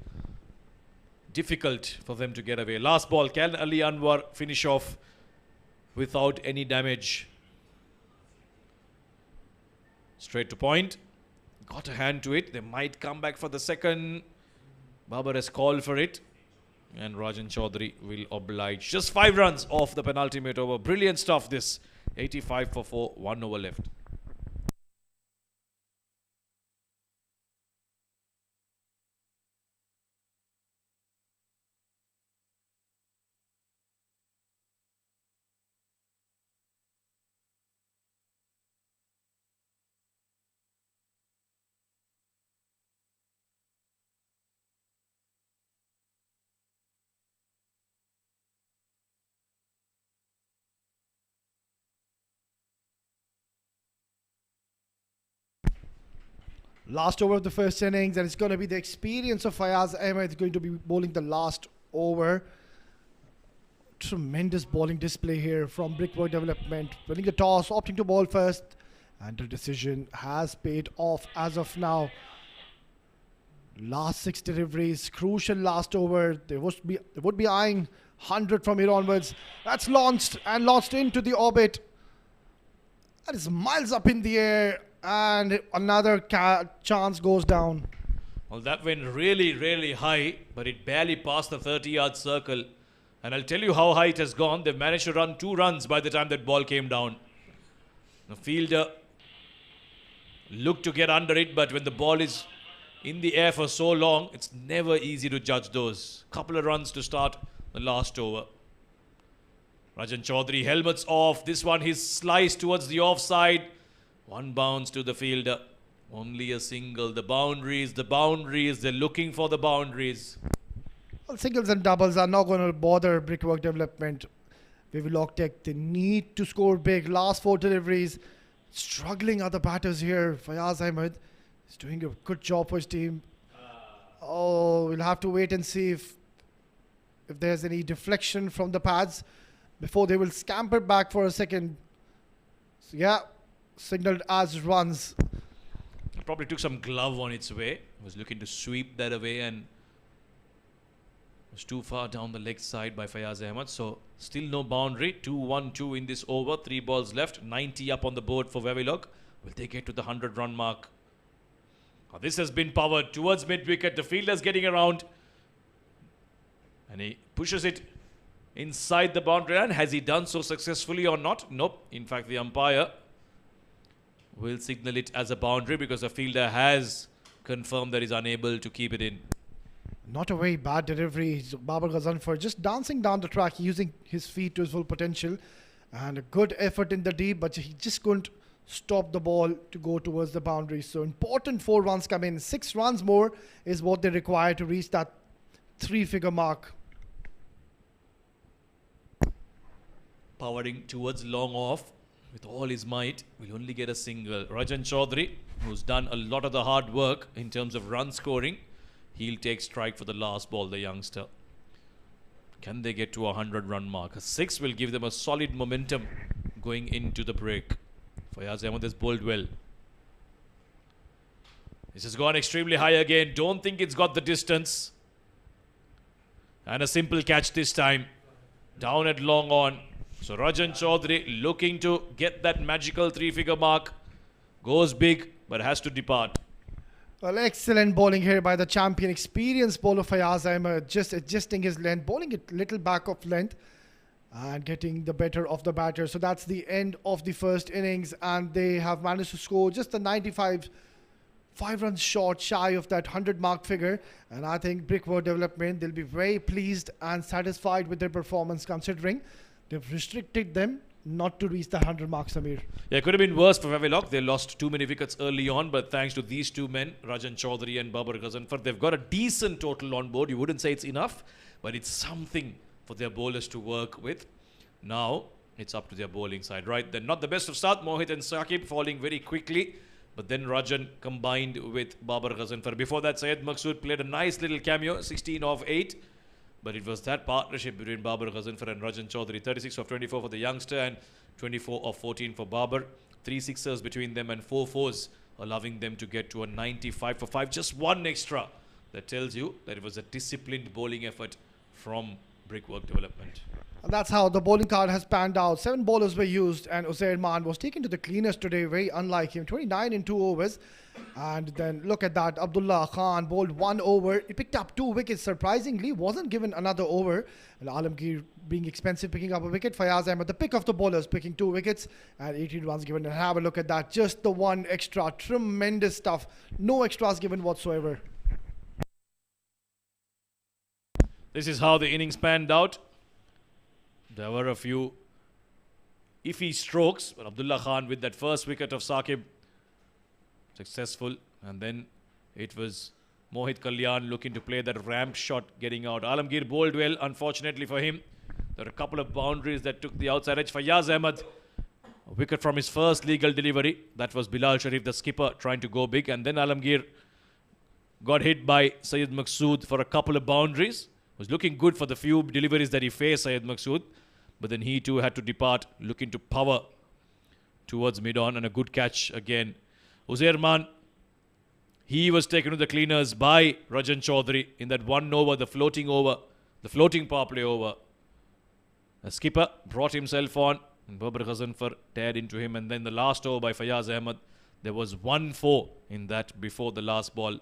difficult for them to get away. Last ball, can Ali Anwar finish off without any damage? Straight to point. Got a hand to it. They might come back for the second. Babar has called for it. And Rajan Chaudhary will oblige. Just 5 runs off the penultimate over. Brilliant stuff this. 85 for 4, 1 over left. Last over of the first innings, and it's going to be the experience of Fayaz Ahmed going to be bowling the last over. Tremendous bowling display here from Brickwork Development. Winning the toss, opting to bowl first, and the decision has paid off as of now. Last 6 deliveries, crucial last over. They would be eyeing 100 from here onwards. That's launched and launched into the orbit. That is miles up in the air. And another chance goes down. Well, that went really, really high, but it barely passed the 30-yard circle. And I'll tell you how high it has gone. They've managed to run 2 runs by the time that ball came down. The fielder looked to get under it, but when the ball is in the air for so long, it's never easy to judge those. Couple of runs to start the last over. Rajan Chaudhary, helmets off. This one, he's sliced towards the offside. 1 bounce to the fielder. Only a single. The boundaries. They're looking for the boundaries. Well, singles and doubles are not going to bother Brickwork Development. Wavilog Tech, they need to score big. Last 4 deliveries. Struggling other batters here. Fayaz Ahmed is doing a good job for his team. Oh, we'll have to wait and see if there's any deflection from the pads before they will scamper back for a second. So yeah, signaled as runs. It probably took some glove on its way. Was looking to sweep that away and was too far down the leg side by Fayaz Ahmed. So still no boundary. 2-1-2 in this over. 3 balls left. 90 up on the board for Wavilog. Will they get to the 100-run mark? Now this has been powered towards mid-wicket. The fielder's getting around. And he pushes it inside the boundary line. Has he done so successfully or not? Nope. In fact, the umpire will signal it as a boundary because the fielder has confirmed that he's unable to keep it in. Not a very bad delivery. Babar Ghazanfar just dancing down the track, using his feet to his full potential. And a good effort in the deep, but he just couldn't stop the ball to go towards the boundary. So important 4 runs come in. 6 runs more is what they require to reach that 3-figure mark. Powering towards long off with all his might, will only get a single. Rajan Chaudhary, who's done a lot of the hard work in terms of run scoring, he'll take strike for the last ball, the youngster. Can they get to a 100-run mark? A 6 will give them a solid momentum going into the break. Fayaz Ahmed has bowled well. This has gone extremely high again. Don't think it's got the distance. And a simple catch this time. Down at long on. So Rajan Chaudhary looking to get that magical 3-figure mark. Goes big, but has to depart. Well, excellent bowling here by the champion, experienced bowler Fayaz Ahmed, just adjusting his length, bowling it little back of length and getting the better of the batter. So that's the end of the first innings, and they have managed to score just the 95, 5 runs short, shy of that 100-mark figure. And I think Brickworks Development, they'll be very pleased and satisfied with their performance, considering they've restricted them not to reach the 100 mark, Samir. Yeah, it could have been worse for Wavilog. They lost too many wickets early on, but thanks to these two men, Rajan Chaudhary and Babar Ghazanfar, they've got a decent total on board. You wouldn't say it's enough, but it's something for their bowlers to work with. Now, it's up to their bowling side, right? They're not the best of start. Mohit and Saqib falling very quickly, but then Rajan combined with Babar Ghazanfar. Before that, Syed Maqsood played a nice little cameo, 16 of 8. But it was that partnership between Babar Ghazanfar and Rajan Chaudhary. 36 of 24 for the youngster and 24 of 14 for Babar. 3 sixers between them and 4 fours, allowing them to get to a 95 for 5. Just one extra. That tells you that it was a disciplined bowling effort from Brickworks Development. And that's how the bowling card has panned out. 7 bowlers were used, and Uzair Maan was taken to the cleaners today, very unlike him. 29 in 2 overs. And then look at that, Abdullah Khan bowled 1 over. He picked up 2 wickets, surprisingly, wasn't given another over. And Alamgir being expensive, picking up a wicket. Fayaz Ahmed, the pick of the bowlers, picking 2 wickets and 18 runs given. And have a look at that, just the 1 extra. Tremendous stuff. No extras given whatsoever. This is how the innings panned out. There were a few iffy strokes, but Abdullah Khan with that first wicket of Saqib, successful. And then it was Mohit Kalyan looking to play that ramp shot, getting out. Alamgir bowled well, unfortunately for him. There were a couple of boundaries that took the outside edge. Fayaz Ahmed, a wicket from his first legal delivery. That was Bilal Sharif, the skipper, trying to go big. And then Alamgir got hit by Syed Maqsood for a couple of boundaries. Was looking good for the few deliveries that he faced, Syed Maqsood. But then he too had to depart, looking to power towards mid-on, and a good catch again. Uzair Maan, he was taken to the cleaners by Rajan Chaudhary in that 1 over, the floating power play over. The skipper brought himself on, and Babar Ghazanfar teared into him. And then the last over by Fayaz Ahmed, there was 1-4 in that before the last ball,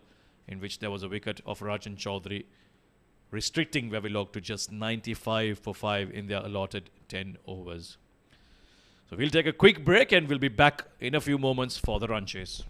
in which there was a wicket of Rajan Chaudhary, restricting Wavilog to just 95 for 5 in their allotted 10 overs. So we'll take a quick break and we'll be back in a few moments for the run chase.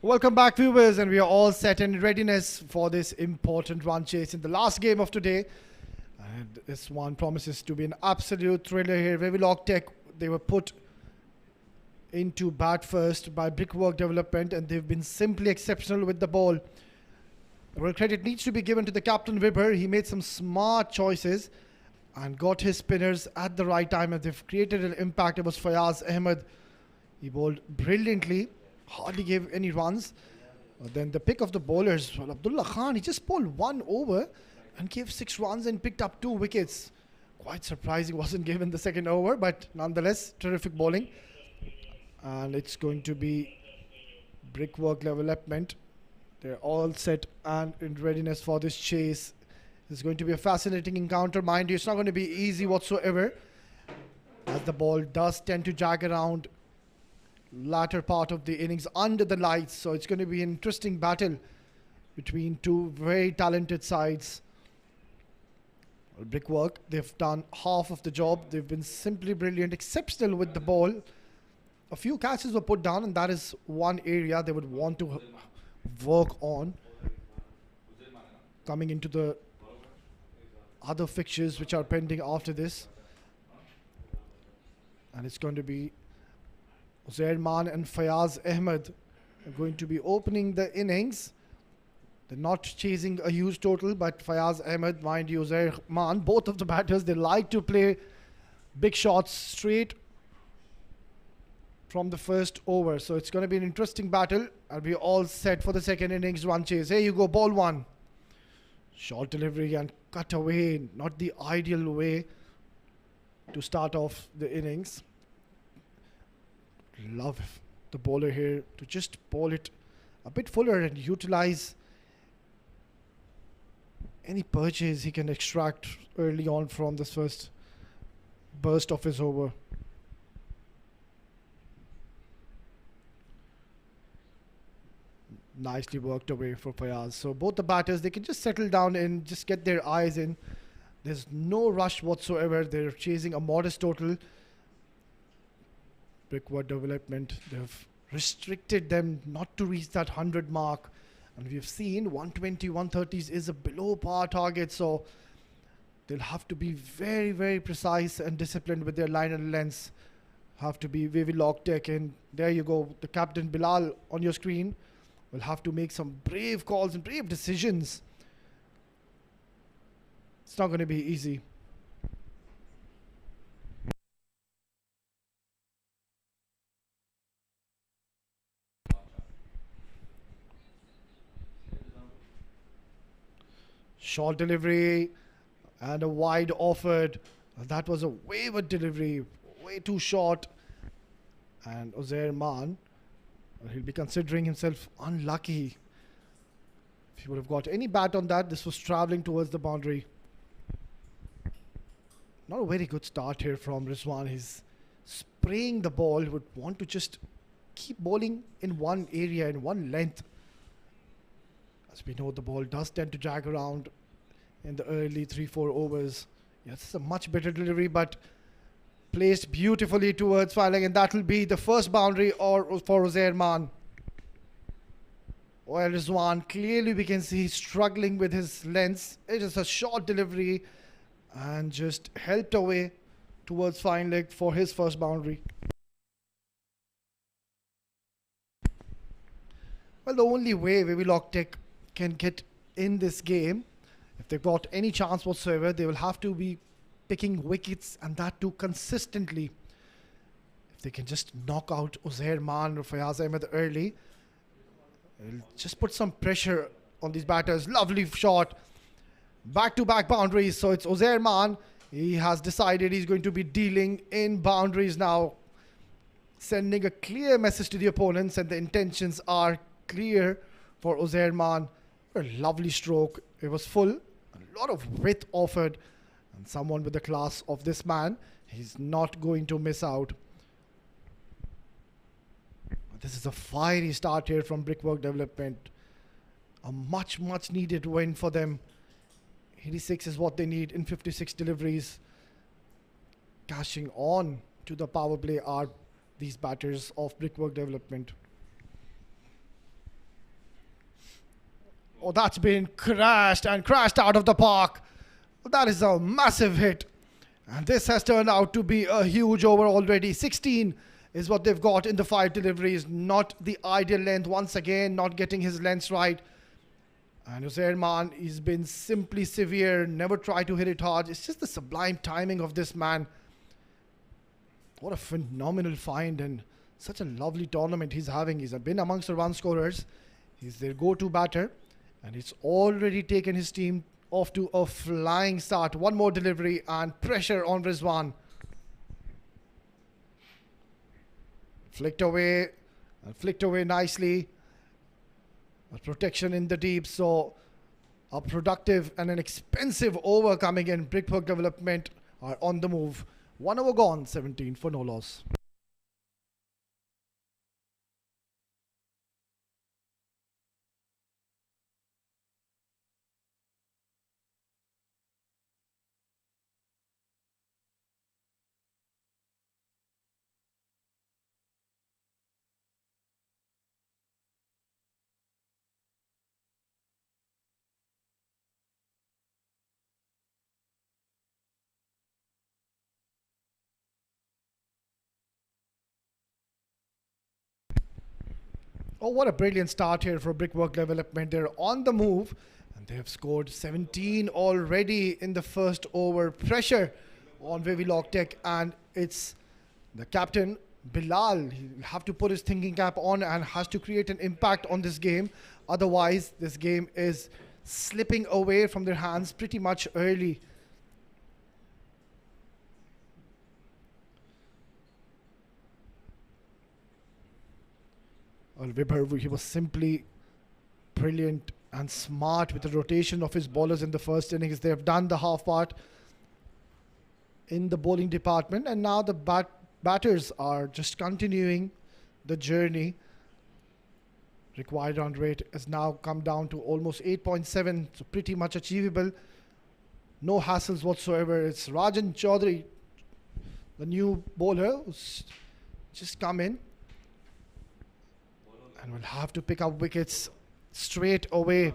Welcome back, viewers, and we are all set in readiness for this important run chase in the last game of today. And this one promises to be an absolute thriller here. Wavilog Tech, they were put into bat first by Brickwork Development, and they've been simply exceptional with the ball. Well, credit needs to be given to the captain Wibber. He made some smart choices and got his spinners at the right time, and they've created an impact. It was Fayaz Ahmed. He bowled brilliantly, hardly gave any runs. Then the pick of the bowlers, well, Abdullah Khan, he just bowled 1 over and gave 6 runs and picked up 2 wickets. Quite surprising, wasn't given the second over, but nonetheless, terrific bowling. And it's going to be Brickwork Development. They're all set and in readiness for this chase. It's going to be a fascinating encounter. Mind you, it's not going to be easy whatsoever, as the ball does tend to jag around latter part of the innings under the lights. So it's going to be an interesting battle between two very talented sides. Brickwork, they've done half of the job. They've been simply brilliant, exceptional with the ball. A few catches were put down, and that is one area they would want to work on coming into the other fixtures which are pending after this. And it's going to be Uzair Maan and Fayaz Ahmed are going to be opening the innings. They're not chasing a huge total, but Fayaz Ahmed, mind you, Uzair Maan, both of the batters, they like to play big shots straight from the first over. So it's going to be an interesting battle. I'll be all set for the second innings run chase. Here you go, ball 1. Short delivery and cut away. Not the ideal way to start off the innings. Love the bowler here to just bowl it a bit fuller and utilize any purchase he can extract early on from this first burst of his over. Nicely worked away for Fayaz. So both the batters, they can just settle down and just get their eyes in. There's no rush whatsoever. They're chasing a modest total. Brickwork Development, they've restricted them not to reach that 100 mark. And we've seen 120, 130s is a below par target. So they'll have to be very, very precise and disciplined with their line and lengths. Have to be Wavilog Tech. And there you go, the captain Bilal on your screen will have to make some brave calls and brave decisions. It's not going to be easy. Short delivery and a wide offered. That was a wayward delivery, way too short. And Uzair Maan, he'll be considering himself unlucky. If he would have got any bat on that, this was travelling towards the boundary. Not a very good start here from Rizwan. He's spraying the ball. He would want to just keep bowling in one area, in one length. As we know, the ball does tend to drag around in the early 3-4 overs. Yes, it's a much better delivery, but placed beautifully towards filing, and that will be the first boundary for Uzair Maan. While Rizwan, clearly we can see he's struggling with his lengths. It is a short delivery and just helped away towards fine leg for his first boundary. Well, the only way Wavilog Tech can get in this game, if they've got any chance whatsoever, they will have to be picking wickets, and that too consistently. If they can just knock out Uzair Maan or Fayaz Ahmed early, it'll just put some pressure on these batters. Lovely shot. Back-to-back boundaries. So it's Uzair Maan. He has decided he's going to be dealing in boundaries now, sending a clear message to the opponents, and the intentions are clear for Uzair Maan. A lovely stroke. It was full. A lot of width offered. And someone with the class of this man, he's not going to miss out. This is a fiery start here from Brickwork Development. A much, much needed win for them. 86 is what they need in 56 deliveries. Cashing on to the power play are these batters of Brickwork Development. Oh, that's been crashed and crashed out of the park. That is a massive hit. And this has turned out to be a huge over already. 16 is what they've got in the 5 deliveries. Not the ideal length. Once again, not getting his lengths right. And Uzair, he's been simply severe. Never try to hit it hard. It's just the sublime timing of this man. What a phenomenal find and such a lovely tournament he's having. He's been amongst the run scorers. He's their go-to batter. And he's already taken his team off to a flying start. One more delivery and pressure on Rizwan. Flicked away nicely. A protection in the deep, so a productive and an expensive over coming in. Brickworks Development are on the move. 1 over gone, 17 for no loss. Oh, what a brilliant start here for Brickworks Development. They're on the move and they have scored 17 already in the first over. Pressure on Wavilog Tech, and it's the captain, Bilal. He'll have to put his thinking cap on and has to create an impact on this game. Otherwise, this game is slipping away from their hands pretty much early. Well, Vibhar, he was simply brilliant and smart with the rotation of his bowlers in the first innings. They have done the half part in the bowling department, and now the batters are just continuing the journey. Required run rate has now come down to almost 8.7, so pretty much achievable. No hassles whatsoever. It's Rajan Chaudhary, the new bowler, who's just come in. And will have to pick up wickets straight away.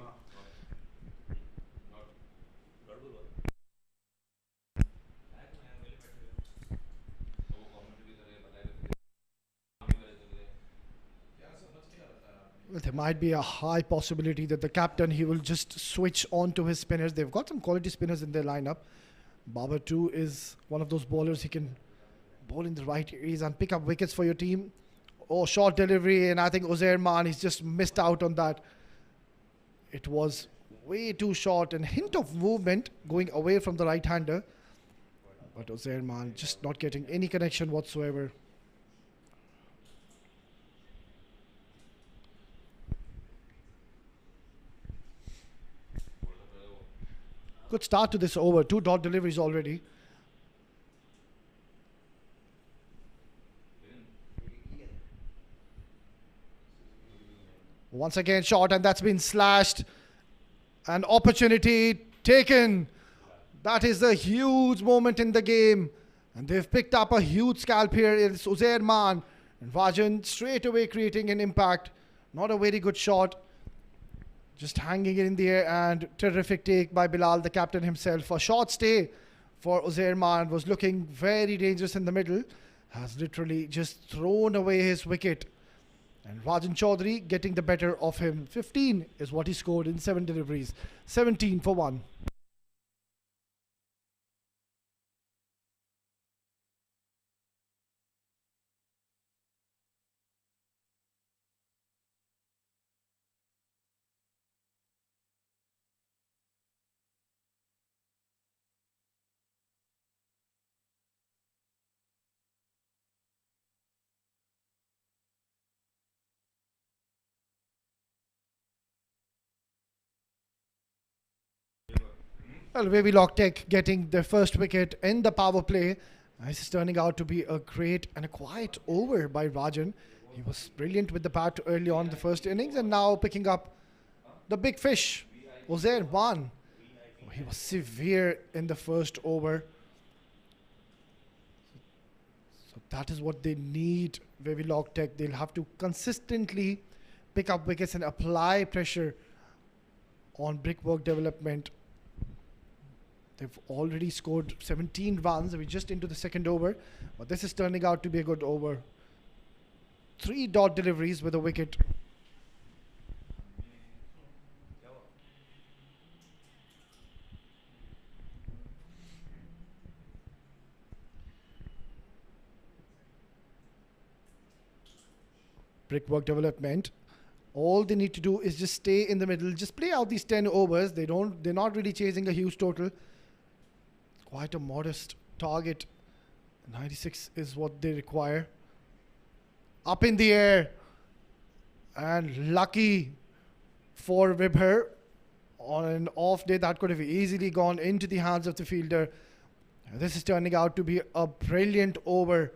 Well, there might be a high possibility that the captain, he will just switch on to his spinners. They've got some quality spinners in their lineup. Babar too is one of those bowlers. He can bowl in the right areas and pick up wickets for your team. Oh, short delivery, and I think Uzair, he's just missed out on that. It was way too short, and hint of movement going away from the right-hander. But Uzair, just not getting any connection whatsoever. Good start to this over. 2 dot deliveries already. Once again shot, and that's been slashed. An opportunity taken. That is a huge moment in the game. And they've picked up a huge scalp here. It's Uzair, and Vajan straight away creating an impact. Not a very good shot. Just hanging it in the air, and terrific take by Bilal, the captain himself. A short stay for Uzair, was looking very dangerous in the middle. Has literally just thrown away his wicket. And Rajan Chaudhary getting the better of him. 15 is what he scored in 7 deliveries. 17 for 1. Well, Wavilog Tech getting their first wicket in the power play. This is turning out to be a great and a quiet over by Rajan. He was brilliant with the bat early on the first innings, and now picking up the big fish, Uzair. He was severe in the first over. So that is what they need, Wavilog Tech. They'll have to consistently pick up wickets and apply pressure on Brickwork Development. They've already scored 17 runs. We're just into the second over, but this is turning out to be a good over. 3 dot deliveries with a wicket. Brickwork Development, all they need to do is just stay in the middle, just play out these 10 overs. They're not really chasing a huge total. Quite a modest target. 96 is what they require. Up in the air, and lucky for Vibhar, on an off day that could have easily gone into the hands of the fielder. This is turning out to be a brilliant over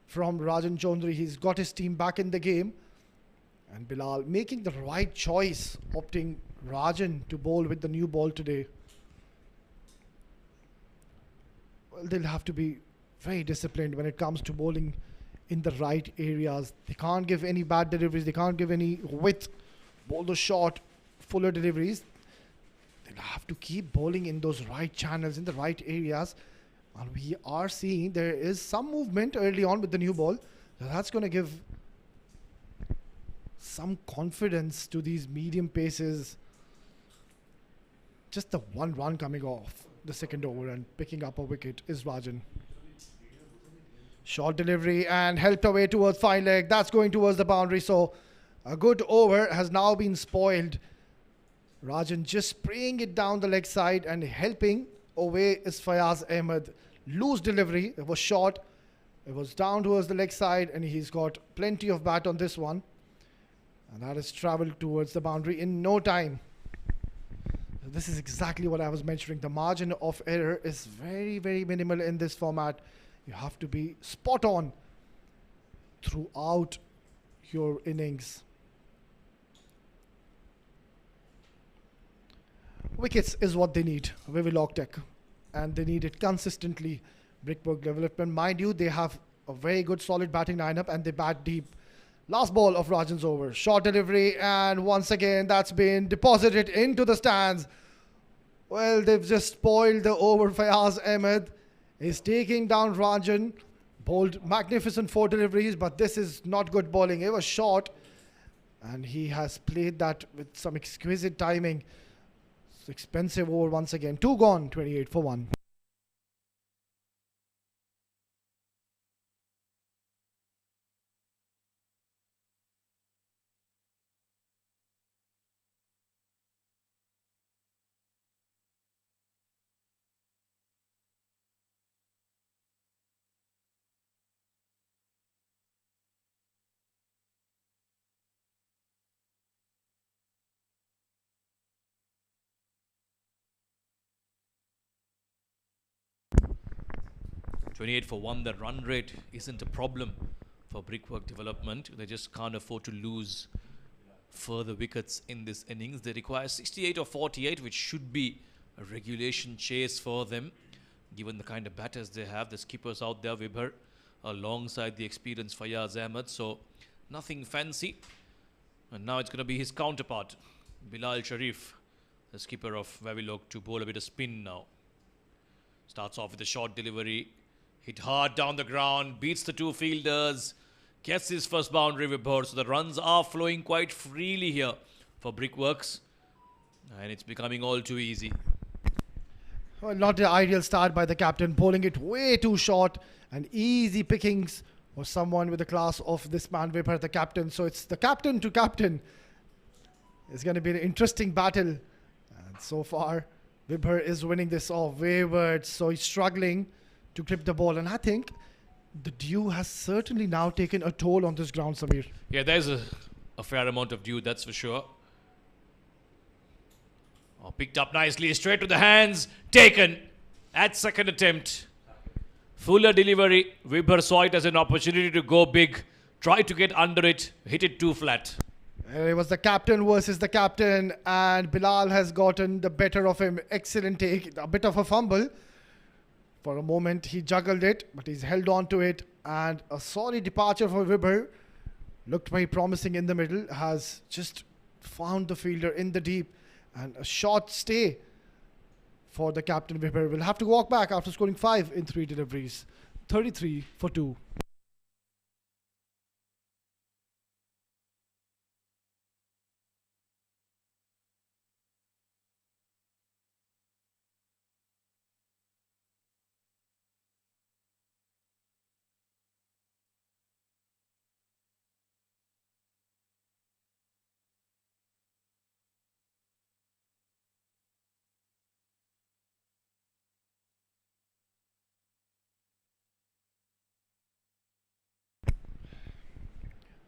from Rajan Chaudhary. He's got his team back in the game, and Bilal making the right choice, opting Rajan to bowl with the new ball today. Well, they'll have to be very disciplined when it comes to bowling in the right areas. They can't give any bad deliveries, they can't give any width, bowl the short, fuller deliveries. They'll have to keep bowling in those right channels, in the right areas. And we are seeing there is some movement early on with the new ball. So that's going to give some confidence to these medium paces. Just the 1 run coming off the second over and picking up a wicket is Rajan. Short delivery and helped away towards fine leg. That's going towards the boundary. So a good over has now been spoiled. Rajan just spraying it down the leg side and helping away is Fayaz Ahmed. Loose delivery. It was short. It was down towards the leg side, and he's got plenty of bat on this one. And that has travelled towards the boundary in no time. So this is exactly what I was mentioning. The margin of error is very, very minimal in this format. You have to be spot on throughout your innings. Wickets is what they need. Wavilog Tech. And they need it consistently. Brickwork Development, mind you, they have a very good solid batting lineup and they bat deep. Last ball of Rajan's over. Short delivery, and once again that's been deposited into the stands. Well, they've just spoiled the over. Fayaz Ahmed is taking down Rajan. Bowled magnificent 4 deliveries, but this is not good bowling. It was short, and he has played that with some exquisite timing. It's expensive over once again. 2 gone, 28 for 1. .28 for 1. The run rate isn't a problem for Brickwork Development. They just can't afford to lose further wickets in this innings. They require 68 or 48, which should be a regulation chase for them, given the kind of batters they have. The skippers out there, Vibhar, alongside the experienced Fayaz Ahmed. So nothing fancy. And now it's going to be his counterpart, Bilal Sharif, the skipper of Wavilog, to bowl a bit of spin now. Starts off with a short delivery. Hit hard down the ground, beats the 2 fielders, gets his first boundary with Vibhar. So the runs are flowing quite freely here for Brickworks. And it's becoming all too easy. Well, not the ideal start by the captain, bowling it way too short, and easy pickings for someone with the class of this man, Vibhar, the captain. So it's the captain to captain. It's going to be an interesting battle. And so far, Vibhar is winning this off wayward, so he's struggling to grip the ball. And I think the dew has certainly now taken a toll on this ground, Samir. Yeah, there's a fair amount of dew, that's for sure. Oh, picked up nicely, straight to the hands, taken at second attempt. Fuller delivery. Vibhar saw it as an opportunity to go big, tried to get under it, hit it too flat. It was the captain versus the captain, and Bilal has gotten the better of him. Excellent take, a bit of a fumble. For a moment he juggled it, but he's held on to it, and a sorry departure for Vibhar. Looked very promising in the middle, has just found the fielder in the deep, And a short stay for the captain. Vibhor will have to walk back after scoring 5 in 3 deliveries. 33 for 2.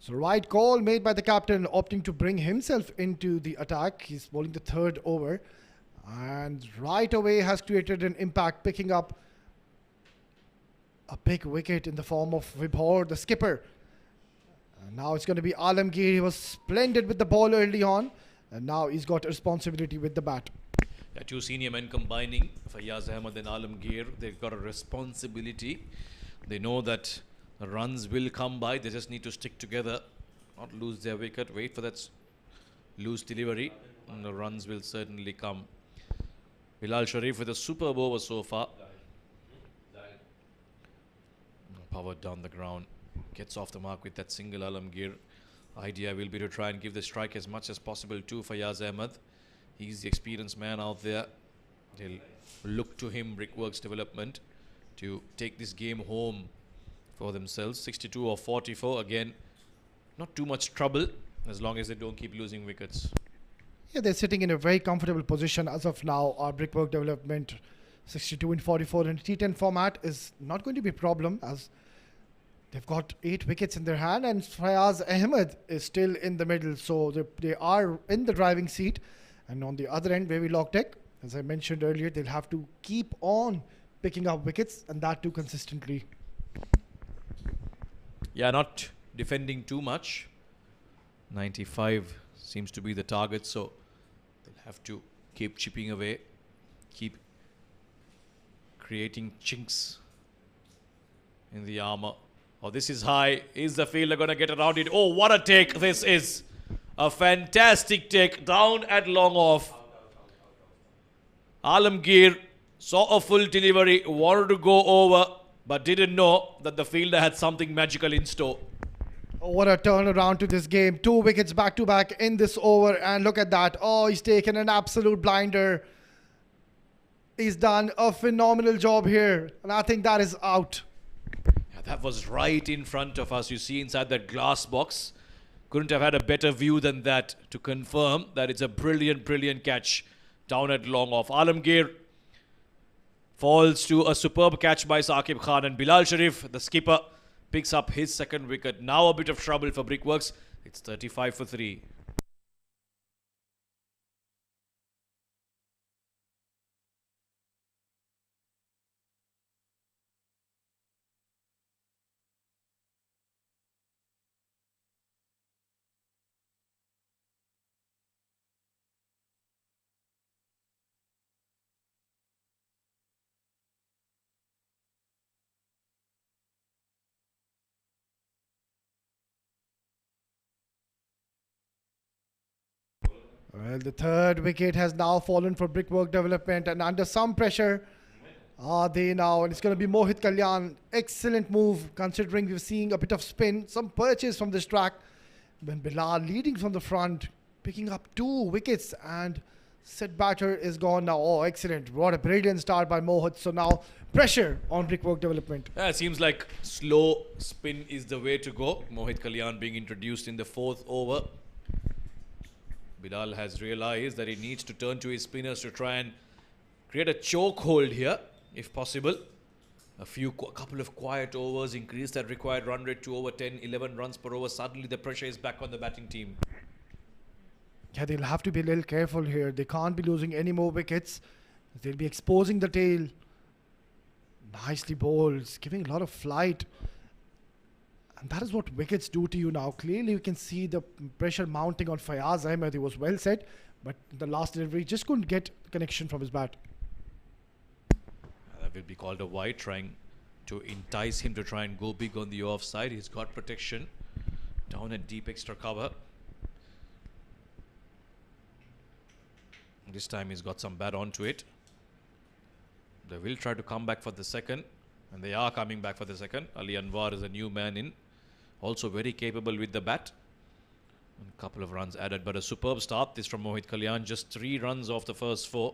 So right call made by the captain, opting to bring himself into the attack. He's bowling the 3rd over. And right away has created an impact, picking up a big wicket in the form of Vibhor, the skipper. And now it's going to be Alamgir. He was splendid with the ball early on. And now he's got a responsibility with the bat. Yeah, 2 senior men combining, Fayaz Ahmed and Alamgir. They've got a responsibility. They know that the runs will come by. They just need to stick together, not lose their wicket, wait for that loose delivery, and the runs will certainly come. Bilal Sharif with a superb over so far. Powered down the ground. Gets off the mark with that single. Alamgir. Idea will be to try and give the strike as much as possible to Fayaz Ahmed. He's the experienced man out there. They'll look to him, Brickworks development, to take this game home for themselves. 62 or 44. Again, not too much trouble as long as they don't keep losing wickets. Yeah, they're sitting in a very comfortable position as of now. Our Brickwork development, 62 in 44 in T10 format, is not going to be a problem, as they've got 8 wickets in their hand, and Fayaz Ahmed is still in the middle, so they are in the driving seat. And on the other end, Wavilog Tech, as I mentioned earlier, they'll have to keep on picking up wickets, and that too consistently. Yeah, not defending too much. 95 seems to be the target, so they'll have to keep chipping away, keep creating chinks in the armour. Oh, this is high. Is the fielder going to get around it? Oh, what a take this is. A fantastic take down at long off. Alamgir saw a full delivery, wanted to go over, but didn't know that the fielder had something magical in store. Oh, what a turnaround to this game. 2 wickets back to back in this over, and look at that. Oh, he's taken an absolute blinder. He's done a phenomenal job here, and I think that is out. Yeah, that was right in front of us. You see inside that glass box. Couldn't have had a better view than that to confirm that it's a brilliant, brilliant catch down at long off. Alamgir falls to a superb catch by Saqib Khan, and Bilal Sharif, the skipper, picks up his 2nd wicket. Now a bit of trouble for Brickworks. It's 35 for 3. Well, the 3rd wicket has now fallen for Brickwork development, and under some pressure are they now. And it's going to be Mohit Kalyan. Excellent move, considering we're seeing a bit of spin, some purchase from this track. When Bilal leading from the front, picking up 2 wickets, and set batter is gone now. Oh, excellent. What a brilliant start by Mohit. So now pressure on Brickwork development. Yeah, it seems like slow spin is the way to go. Mohit Kalyan being introduced in the 4th over. Bilal has realized that he needs to turn to his spinners to try and create a chokehold here, if possible. A couple of quiet overs, increase that required run rate to over 10, 11 runs per over. Suddenly the pressure is back on the batting team. Yeah, they'll have to be a little careful here. They can't be losing any more wickets. They'll be exposing the tail. Nicely bowled, giving a lot of flight. And that is what wickets do to you now. Clearly you can see the pressure mounting on Fayaz Ahmed. He was well set, but the last delivery just couldn't get connection from his bat. That will be called a wide, trying to entice him to try and go big on the offside. He's got protection down at deep extra cover. This time he's got some bat onto it. They will try to come back for the second, and they are coming back for the second. Ali Anwar is a new man in, also very capable with the bat. A couple of runs added, but a superb start this from Mohit Kalyan. Just 3 runs off the first 4.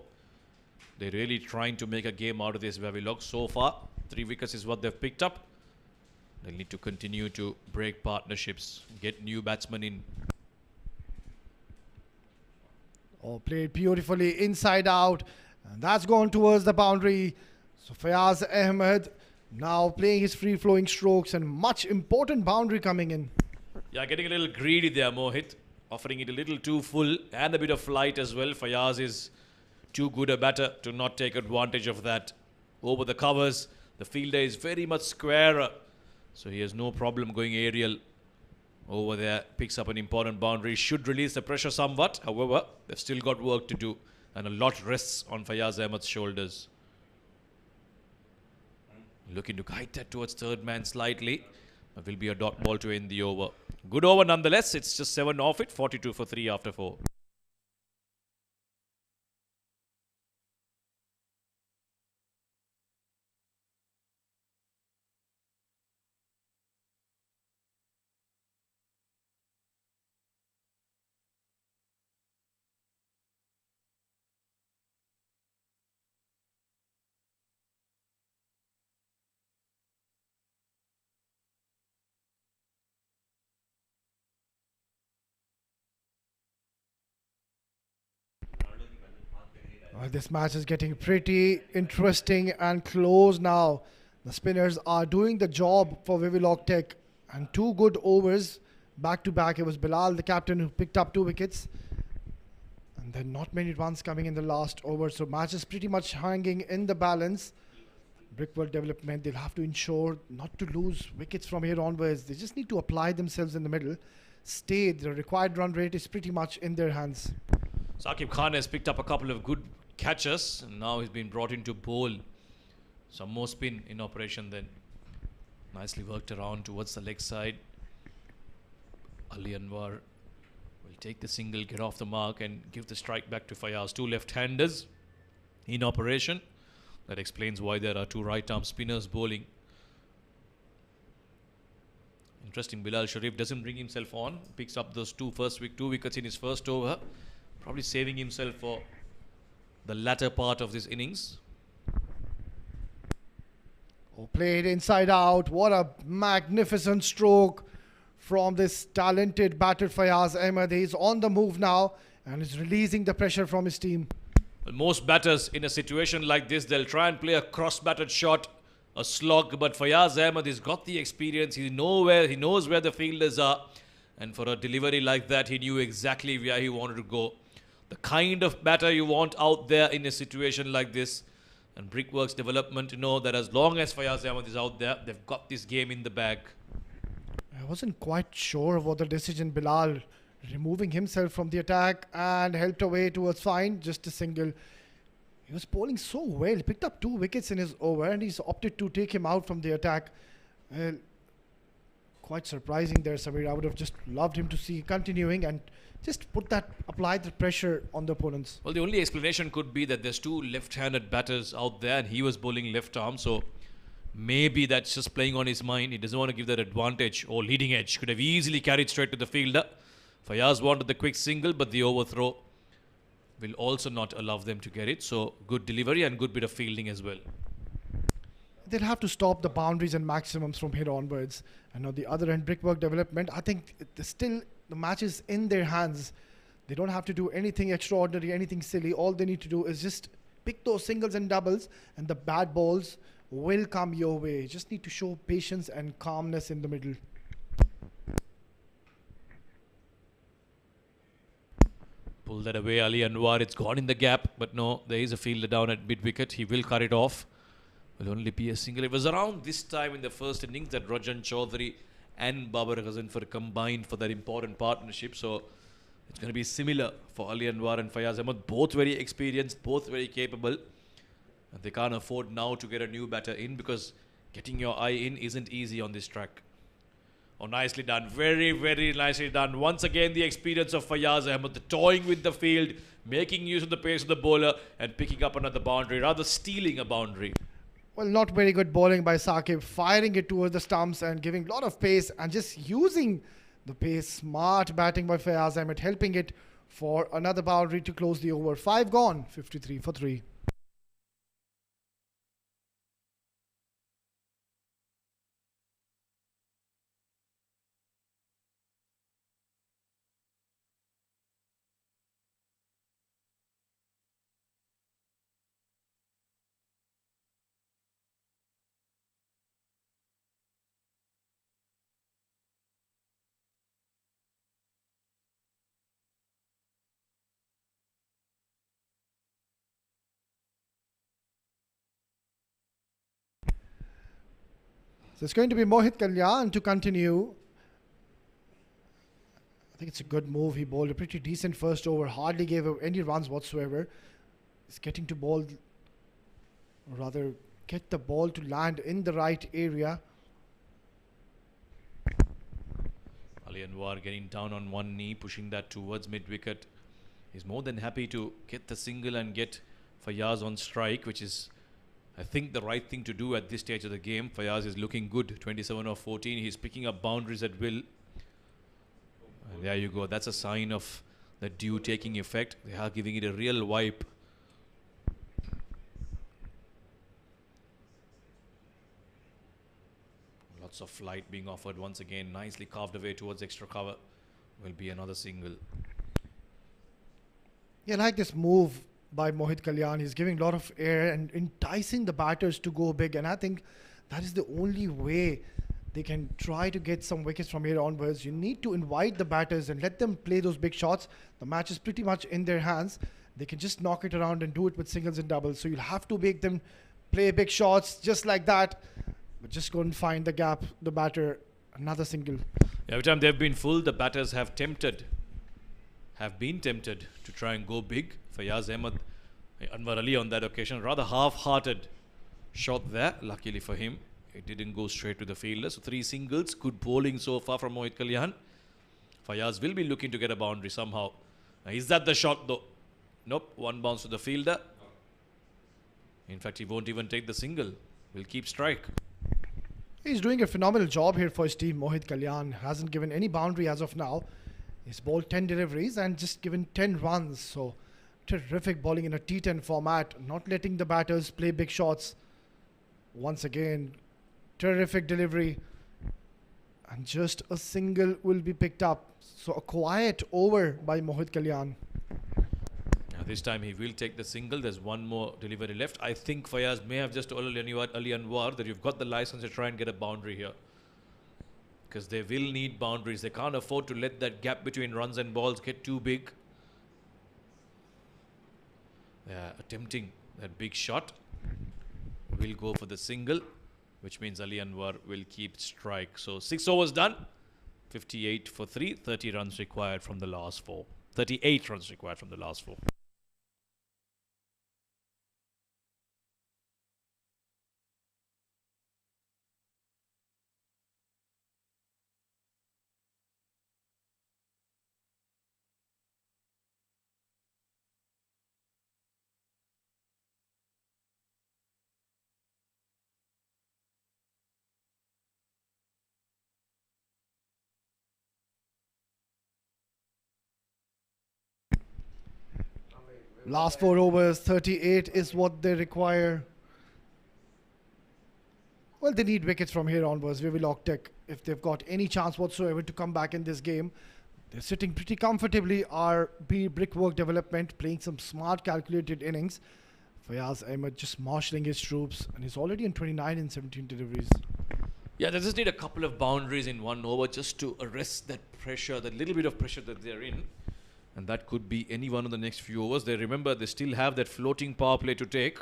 They're really trying to make a game out of this Wavilog so far. 3 wickets is what they've picked up. They'll need to continue to break partnerships, get new batsmen in. Oh, played beautifully inside out. And that's gone towards the boundary. So Fayaz Ahmed now playing his free-flowing strokes and much important boundary coming in. Yeah, getting a little greedy there, Mohit. Offering it a little too full and a bit of flight as well. Fayaz is too good a batter to not take advantage of that. Over the covers, the fielder is very much squarer. So he has no problem going aerial over there. Picks up an important boundary. Should release the pressure somewhat. However, they've still got work to do. And a lot rests on Fayaz Ahmed's shoulders. Looking to guide that towards third man slightly. It will be a dot ball to end the over. Good over nonetheless. It's just 7 off it. 42 for 3 after 4. This match is getting pretty interesting and close now. The spinners are doing the job for Wavilog Tech, and 2 good overs back to back. It was Bilal, the captain, who picked up 2 wickets. And then not many runs coming in the last over. So match is pretty much hanging in the balance. Brickwork development, they'll have to ensure not to lose wickets from here onwards. They just need to apply themselves in the middle. Stay, the required run rate is pretty much in their hands. Saqib Khan has picked up a couple of good catches, and now he's been brought in to bowl. Some more spin in operation then. Nicely worked around towards the leg side. Ali Anwar will take the single, get off the mark and give the strike back to Fayaz. 2 left-handers in operation. That explains why there are 2 right-arm spinners bowling. Interesting, Bilal Sharif doesn't bring himself on. Picks up those 2 wickets in his first over. Probably saving himself for the latter part of this innings. Oh, played inside out. What a magnificent stroke from this talented batter Fayaz Ahmed. He's on the move now and is releasing the pressure from his team. Well, most batters in a situation like this, they'll try and play a cross-batted shot, a slog, but Fayaz Ahmed has got the experience. He knows where the fielders are, and for a delivery like that, he knew exactly where he wanted to go. The kind of batter you want out there in a situation like this. And Brickworks development know that as long as Fayaz Ahmed is out there, they've got this game in the bag. I wasn't quite sure about the decision. Bilal removing himself from the attack and helped away towards fine, just a single. He was bowling so well. He picked up 2 wickets in his over and he's opted to take him out from the attack. Quite surprising there, Samir. I would have just loved him to see continuing and just apply the pressure on the opponents. Well, the only explanation could be that there's 2 left-handed batters out there and he was bowling left arm, so maybe that's just playing on his mind. He doesn't want to give that advantage or leading edge. Could have easily carried straight to the fielder. Fayaz wanted the quick single, but the overthrow will also not allow them to get it. So good delivery and good bit of fielding as well. They'll have to stop the boundaries and maximums from here onwards. And on the other end, Brickwork development, I think still the match is in their hands. They don't have to do anything extraordinary, anything silly. All they need to do is just pick those singles and doubles, and the bad balls will come your way. You just need to show patience and calmness in the middle. Pull that away, Ali Anwar. It's gone in the gap, but no, there is a fielder down at mid-wicket. He will cut it off. Will only be a single. It was around this time in the first innings that Rajan Chaudhary and Babar Ghazanfar combined for that important partnership. So it's going to be similar for Ali Anwar and Fayaz Ahmed. Both very experienced, both very capable. And they can't afford now to get a new batter in because getting your eye in isn't easy on this track. Oh, nicely done. Very, very nicely done. Once again, the experience of Fayaz Ahmed, the toying with the field, making use of the pace of the bowler and picking up another boundary, rather stealing a boundary. Well, not very good bowling by Saqib, firing it towards the stumps and giving a lot of pace and just using the pace. Smart batting by Fayaz Ahmed, helping it for another boundary to close the over. 5 gone, 53 for 3. So it's going to be Mohit Kalyan to continue. I think it's a good move. He bowled a pretty decent first over, hardly gave up any runs whatsoever. He's getting to bowl, or rather get the ball to land in the right area. Ali Anwar getting down on one knee, pushing that towards mid-wicket. He's more than happy to get the single and get Fayaz on strike, which is, I think, the right thing to do at this stage of the game. Fayaz is looking good, 27 or 14. He's picking up boundaries at will. And there you go. That's a sign of the dew taking effect. They are giving it a real wipe. Lots of flight being offered once again. Nicely carved away towards extra cover. Will be another single. Yeah, I like this move by Mohit Kalyan. He's giving a lot of air and enticing the batters to go big. And I think that is the only way they can try to get some wickets from here onwards. You need to invite the batters and let them play those big shots. The match is pretty much in their hands. They can just knock it around and do it with singles and doubles. So you'll have to make them play big shots just like that. But just go and find the gap, the batter, another single. Every time they've been full, the batters have been tempted to try and go big. Fayaz Ahmed, Anwar Ali on that occasion, rather half-hearted shot there. Luckily for him, it didn't go straight to the fielder. So 3 singles, good bowling so far from Mohit Kalyan. Fayaz will be looking to get a boundary somehow. Now, is that the shot though? Nope, 1 bounce to the fielder. In fact, he won't even take the single. Will keep strike. He's doing a phenomenal job here for his team. Mohit Kalyan hasn't given any boundary as of now. He's bowled 10 deliveries and just given 10 runs. So terrific bowling in a T10 format. Not letting the batters play big shots. Once again, terrific delivery. And just a single will be picked up. So a quiet over by Mohit Kalyan. Now this time he will take the single. There's one more delivery left. I think Fayaz may have just told Ali Anwar that you've got the license to try and get a boundary here. Because they will need boundaries. They can't afford to let that gap between runs and balls get too big. They are attempting that big shot. Will go for the single, which means Ali Anwar will keep strike. So 6 overs done. 58 for 3. 30 runs required from the last 4. 38 runs required from the last 4. Last 4 overs, 38 is what they require. Well, they need wickets from here onwards. Wavilog Tech, if they've got any chance whatsoever to come back in this game. They're sitting pretty comfortably. Brickwork development, playing some smart calculated innings. Fayaz Ahmed just marshalling his troops, and he's already in 29 in 17 deliveries. Yeah, they just need a couple of boundaries in 1 over just to arrest that pressure, that little bit of pressure that they're in. And that could be any one of the next few overs. They remember they still have that floating power play to take.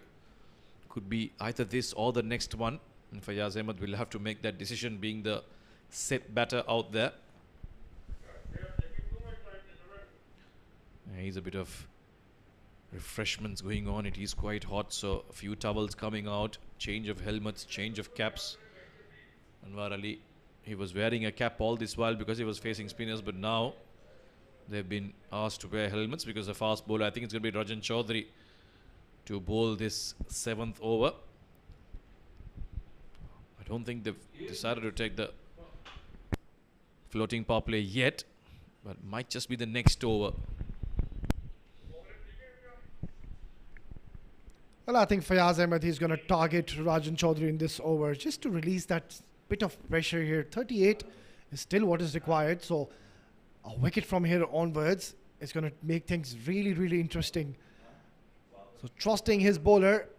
Could be either this or the next one. And Fayaz Ahmed will have to make that decision, being the set batter out there. He's a bit of refreshments going on. It is quite hot, so a few towels coming out. Change of helmets, change of caps. Anwar Ali he was wearing a cap all this while because he was facing spinners, but now they've been asked to wear helmets because the fast bowler, I think it's going to be Rajan Chaudhary, to bowl this 7th over. I don't think they've decided to take the floating power play yet, but might just be the next over. Well, I think Fayaz Ahmed is going to target Rajan Chaudhary in this over just to release that bit of pressure here. 38 is still what is required, so a wicket from here onwards is going to make things really, really interesting. So trusting his bowler,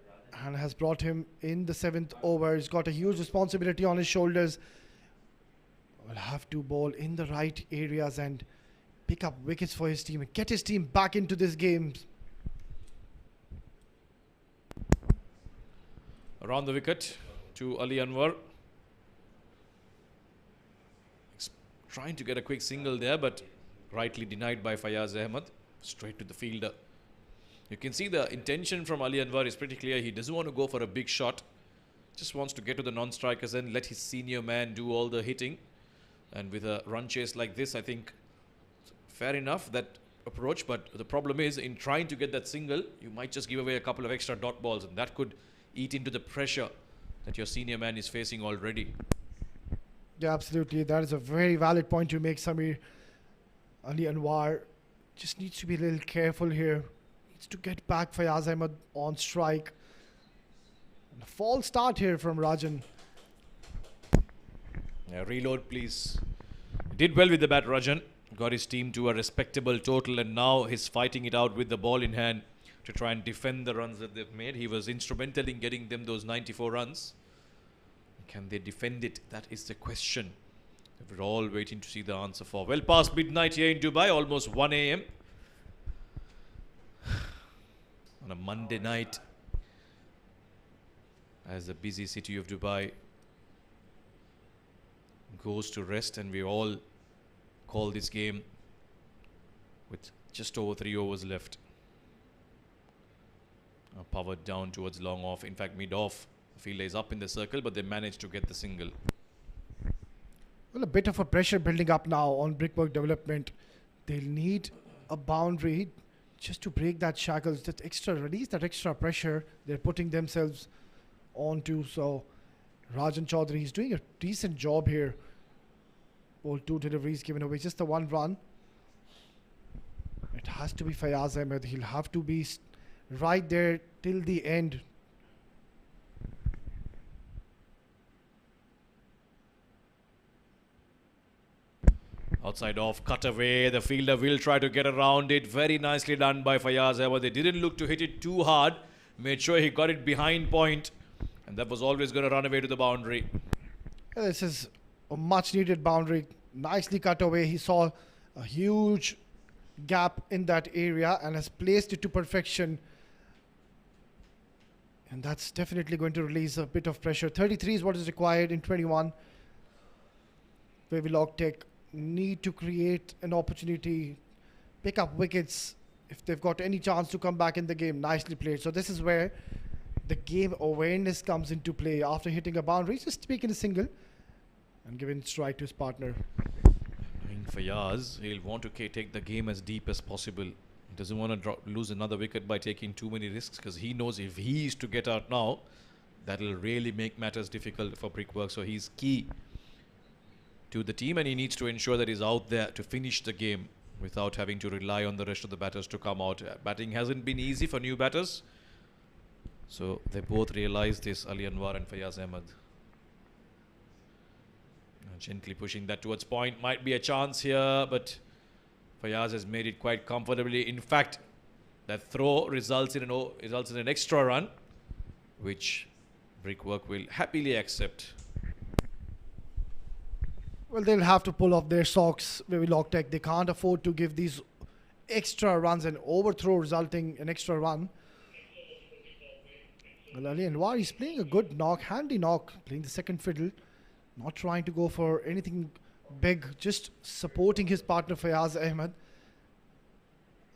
and has brought him in the 7th over. He's got a huge responsibility on his shoulders. Will have to bowl in the right areas and pick up wickets for his team and get his team back into this game. Around the wicket to Ali Anwar. Trying to get a quick single there, but rightly denied by Fayaz Ahmed. Straight to the fielder. You can see the intention from Ali Anwar is pretty clear. He doesn't want to go for a big shot. Just wants to get to the non-strikers and let his senior man do all the hitting. And with a run chase like this, I think fair enough, that approach. But the problem is, in trying to get that single, you might just give away a couple of extra dot balls, and that could eat into the pressure that your senior man is facing already. Yeah, absolutely. That is a very valid point you make, Samir. Ali Anwar just needs to be a little careful here. Needs to get back Fayaz Ahmed on strike. And a false start here from Rajan. Yeah, reload, please. Did well with the bat, Rajan. Got his team to a respectable total, and now he's fighting it out with the ball in hand to try and defend the runs that they've made. He was instrumental in getting them those 94 runs. Can they defend it? That is the question that we're all waiting to see the answer for. Well past midnight here in Dubai, almost 1 a.m. on a Monday night, as the busy city of Dubai goes to rest, and we all call this game with just over 3 overs left. Powered down towards long off, in fact mid off. The fielder is up in the circle, but they managed to get the single. Well, a bit of a pressure building up now on Brickwork development. They'll need a boundary just to break that shackles, that extra release, that extra pressure they're putting themselves onto. So Rajan Chaudhary is doing a decent job here. All 2 deliveries given away, just the 1 run. It has to be Fayaz Ahmed. He'll have to be right there till the end. Outside off, cut away. The fielder will try to get around it. Very nicely done by Fayaz Ahmed. They didn't look to hit it too hard. Made sure he got it behind point. And that was always going to run away to the boundary. This is a much needed boundary. Nicely cut away. He saw a huge gap in that area and has placed it to perfection. And that's definitely going to release a bit of pressure. 33 is what is required in 21. Wavilog Tech need to create an opportunity, pick up wickets if they've got any chance to come back in the game. Nicely played. So this is where the game awareness comes into play. After hitting a boundary, just making a single and giving strike to his partner. Knowing Fayaz, he'll want to take the game as deep as possible. He doesn't want to lose another wicket by taking too many risks, because he knows if he is to get out now, that'll really make matters difficult for Brickworks. So he's key to the team, and he needs to ensure that he's out there to finish the game without having to rely on the rest of the batters to come out. Batting hasn't been easy for new batters, so they both realize this, Ali Anwar and Fayaz Ahmed. Gently pushing that towards point. Might be a chance here, but Fayaz has made it quite comfortably. In fact, that throw results in an extra run, which Brickwork will happily accept. Well, they'll have to pull off their socks, Wavilog Tech. They can't afford to give these extra runs, and overthrow resulting in extra run. Well, Ali Anwar is playing a good knock, handy knock, playing the second fiddle. Not trying to go for anything big, just supporting his partner Fayaz Ahmed.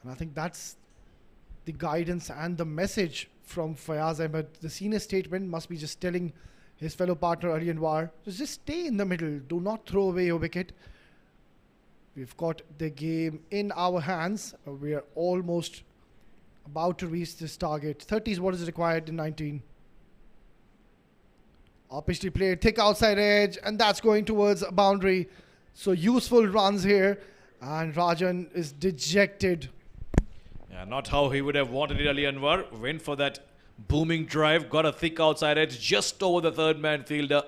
And I think that's the guidance and the message from Fayaz Ahmed. The senior statement must be just telling his fellow partner Ali Anwar. So just stay in the middle. Do not throw away your wicket. We've got the game in our hands. We are almost about to reach this target. 30 is what is required in 19. Uppishly played, thick outside edge, and that's going towards a boundary. So useful runs here, and Rajan is dejected. Yeah, not how he would have wanted it. Ali Anwar went for that booming drive, got a thick outside edge just over the third man fielder.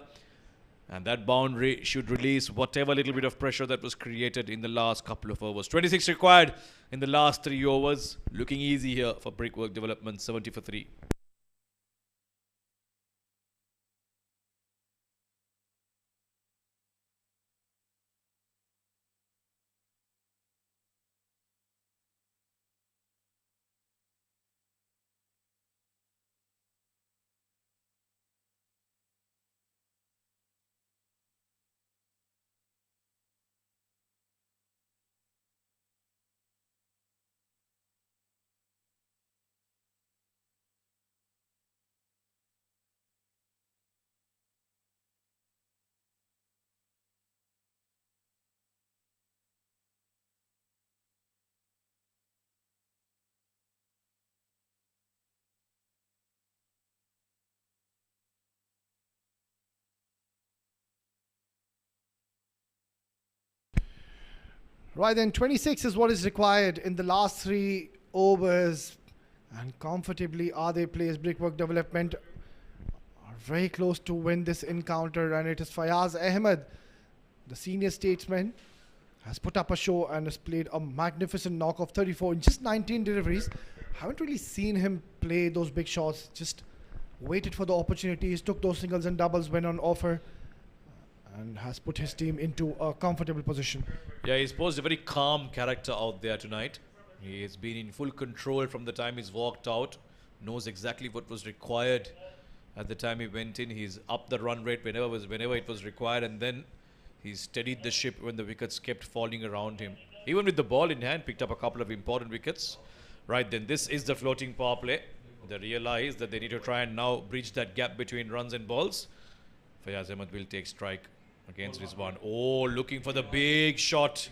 And that boundary should release whatever little bit of pressure that was created in the last couple of overs. 26 required in the last 3 overs. Looking easy here for Brickwork Development, 70 for 3. Right then, 26 is what is required in the last 3 overs. And comfortably are they placed. Brickwork Development are very close to win this encounter. And it is Fayaz Ahmed, the senior statesman, has put up a show and has played a magnificent knock of 34 in just 19 deliveries. Haven't really seen him play those big shots. Just waited for the opportunities, took those singles and doubles when on offer, and has put his team into a comfortable position. Yeah, he's posed a very calm character out there tonight. He has been in full control from the time he's walked out. Knows exactly what was required at the time he went in. He's up the run rate whenever it was required, and then he steadied the ship when the wickets kept falling around him. Even with the ball in hand, picked up a couple of important wickets. Right then, this is the floating power play. They realize that they need to try and now bridge that gap between runs and balls. Fayaz Ahmed will take strike against Rizwan. Oh, looking for the big shot.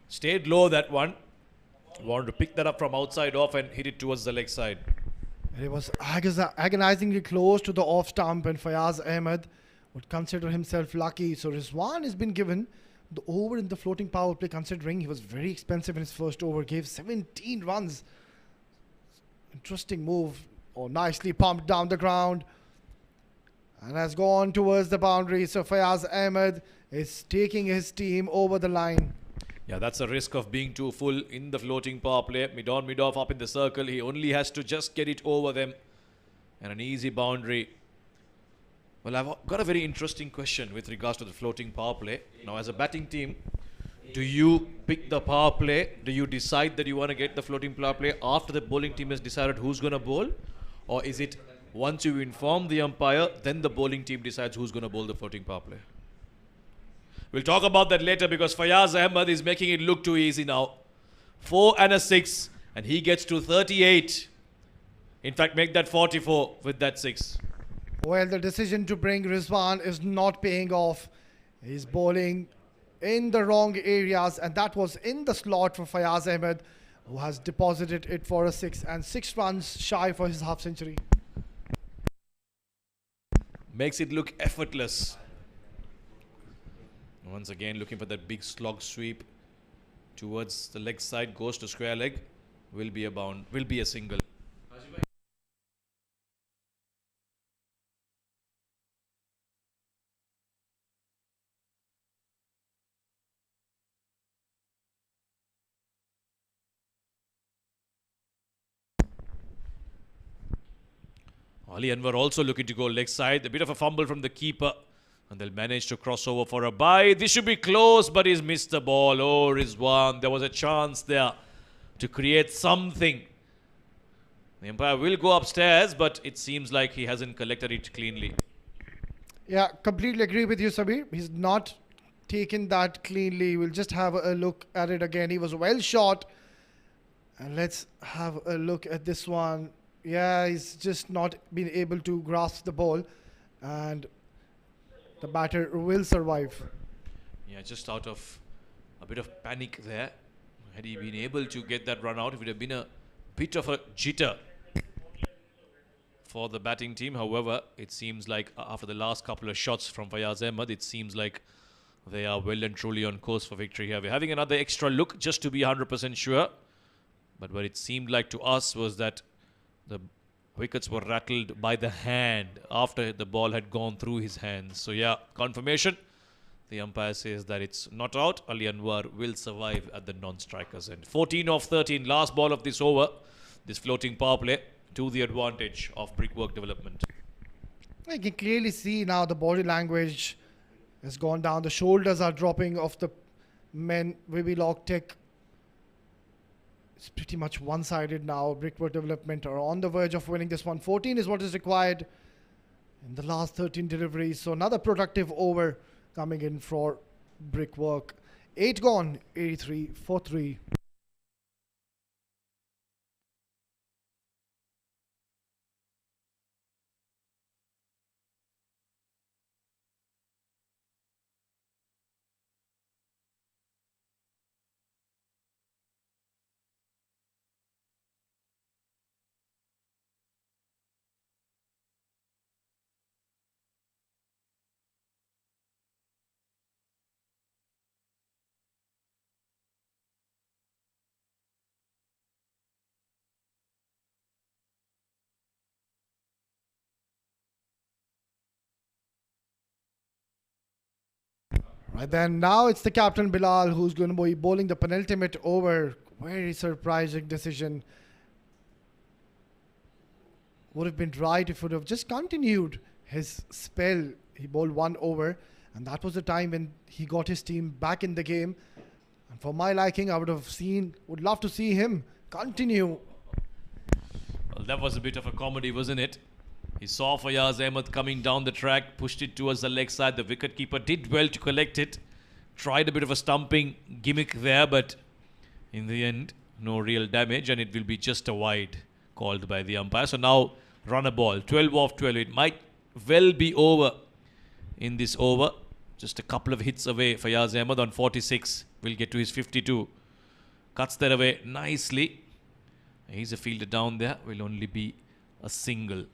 Stayed low, that one. Wanted to pick that up from outside off and hit it towards the leg side. It was agonizingly close to the off stump, and Fayaz Ahmed would consider himself lucky. So Rizwan has been given the over in the floating power play, considering he was very expensive in his first over. Gave 17 runs. Interesting move. Oh, nicely pumped down the ground. And has gone towards the boundary. So Fayaz Ahmed is taking his team over the line. Yeah, that's a risk of being too full in the floating power play. Mid-on, mid-off, up in the circle. He only has to just get it over them. And an easy boundary. Well, I've got a very interesting question with regards to the floating power play. Now, as a batting team, do you pick the power play? Do you decide that you want to get the floating power play after the bowling team has decided who's going to bowl? Or is it once you inform the umpire, then the bowling team decides who's going to bowl the floating power play? We'll talk about that later, because Fayaz Ahmed is making it look too easy now. 4 and a 6, and he gets to 38. In fact, make that 44 with that 6. Well, the decision to bring Rizwan is not paying off. He's bowling in the wrong areas, and that was in the slot for Fayaz Ahmed, who has deposited it for a 6, and 6 runs shy for his half century. Makes it look effortless. Once again, looking for that big slog sweep towards the leg side, goes to square leg, will be a single. Ali Anwar also looking to go leg side. A bit of a fumble from the keeper. And they'll manage to cross over for a bye. This should be close, but he's missed the ball. Oh, Rizwan. There was a chance there to create something. The umpire will go upstairs, but it seems like he hasn't collected it cleanly. Yeah, completely agree with you, Sabir. He's not taken that cleanly. We'll just have a look at it again. He was well shot. And let's have a look at this one. Yeah, he's just not been able to grasp the ball. and the batter will survive. Yeah, just out of a bit of panic there. Had he been able to get that run out, it would have been a bit of a jitter for the batting team. However, it seems like after the last couple of shots from Fayaz Ahmed, it seems like they are well and truly on course for victory here. We're having another extra look just to be 100% sure. But what it seemed like to us was that the wickets were rattled by the hand after the ball had gone through his hands. So yeah, confirmation. The umpire says that it's not out. Ali Anwar will survive at the non-strikers end. 14 of 13, last ball of this over. This floating power play to the advantage of Brickwork Development. You can clearly see now the body language has gone down. The shoulders are dropping of the men. Wavilog Tech. It's pretty much one-sided now. Brickwork Development are on the verge of winning this one. 14 is what is required in the last 13 deliveries. So another productive over coming in for Brickwork. 8 gone, 83 for 3. Right then, now it's the captain Bilal who's going to be bowling the penultimate over. Very surprising decision. Would have been right if he would have just continued his spell. He bowled 1 over, and that was the time when he got his team back in the game. And for my liking, I would love to see him continue. Well, that was a bit of a comedy, wasn't it? He saw Fayaz Ahmed coming down the track, pushed it towards the leg side. The wicketkeeper did well to collect it. Tried a bit of a stumping gimmick there, but in the end, no real damage, and it will be just a wide called by the umpire. So now, run a ball. 12 off 12. It might well be over in this over. Just a couple of hits away. Fayaz Ahmed on 46 will get to his 52. Cuts that away nicely. He's a fielder down there. Will only be a single.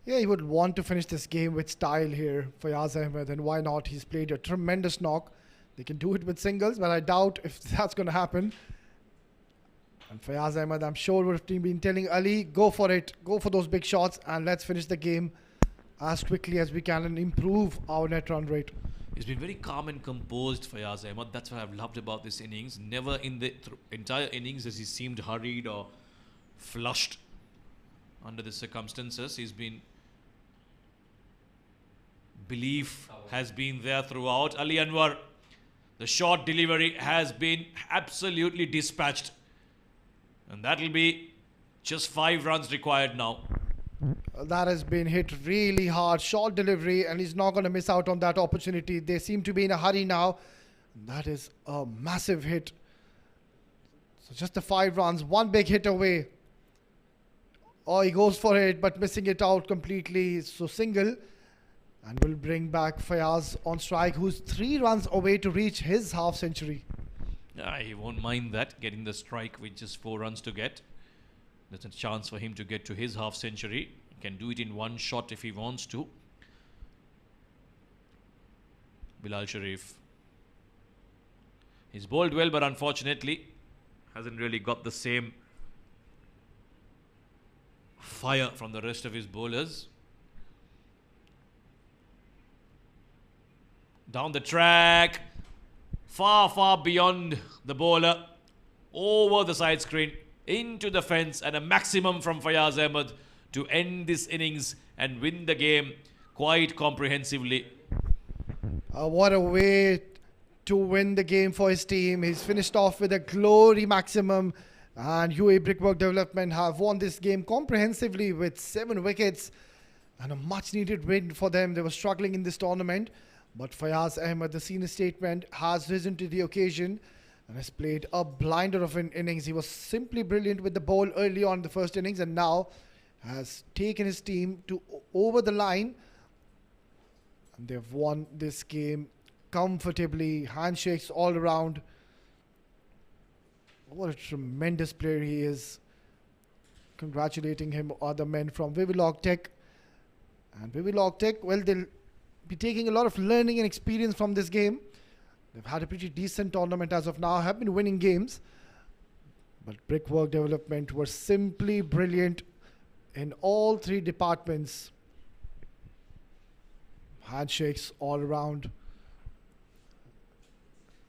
Yeah, he would want to finish this game with style here, Fayaz Ahmed, and why not? He's played a tremendous knock. They can do it with singles, but I doubt if that's going to happen. And Fayaz Ahmed, I'm sure, would have been telling Ali, go for it, go for those big shots, and let's finish the game as quickly as we can and improve our net run rate. He's been very calm and composed, Fayaz Ahmed. That's what I've loved about this innings. Never in the entire innings has he seemed hurried or flushed under the circumstances. He's been... Belief has been there throughout. Ali Anwar, the short delivery has been absolutely dispatched. And that'll be just 5 runs required now. That has been hit really hard. Short delivery, and he's not going to miss out on that opportunity. They seem to be in a hurry now. That is a massive hit. So just the 5 runs, 1 big hit away. Oh, he goes for it, but missing it out completely. So single. And will bring back Fayaz on strike, who's 3 runs away to reach his half century. He won't mind that, getting the strike with just 4 runs to get. There's a chance for him to get to his half century. He can do it in 1 shot if he wants to. Bilal Sharif. He's bowled well, but unfortunately hasn't really got the same fire from the rest of his bowlers. Down the track, far beyond the bowler, over the side screen, into the fence, and a maximum from Fayaz Ahmed to end this innings and win the game quite comprehensively. What a way to win the game for his team. He's finished off with a glory maximum, and UAE Brickwork Development have won this game comprehensively with 7 wickets and a much needed win for them. They were struggling in this tournament. But Fayaz Ahmed, the senior statesman, has risen to the occasion and has played a blinder of an innings. He was simply brilliant with the ball early on in the first innings, and now has taken his team to over the line, and they've won this game comfortably. Handshakes all around. What a tremendous player he is. Congratulating him, other men from Wavilog Tech. And Wavilog Tech, well, they'll be taking a lot of learning and experience from this game. They've had a pretty decent tournament as of now, have been winning games. But Brickwork Development were simply brilliant in all three departments. Handshakes all around.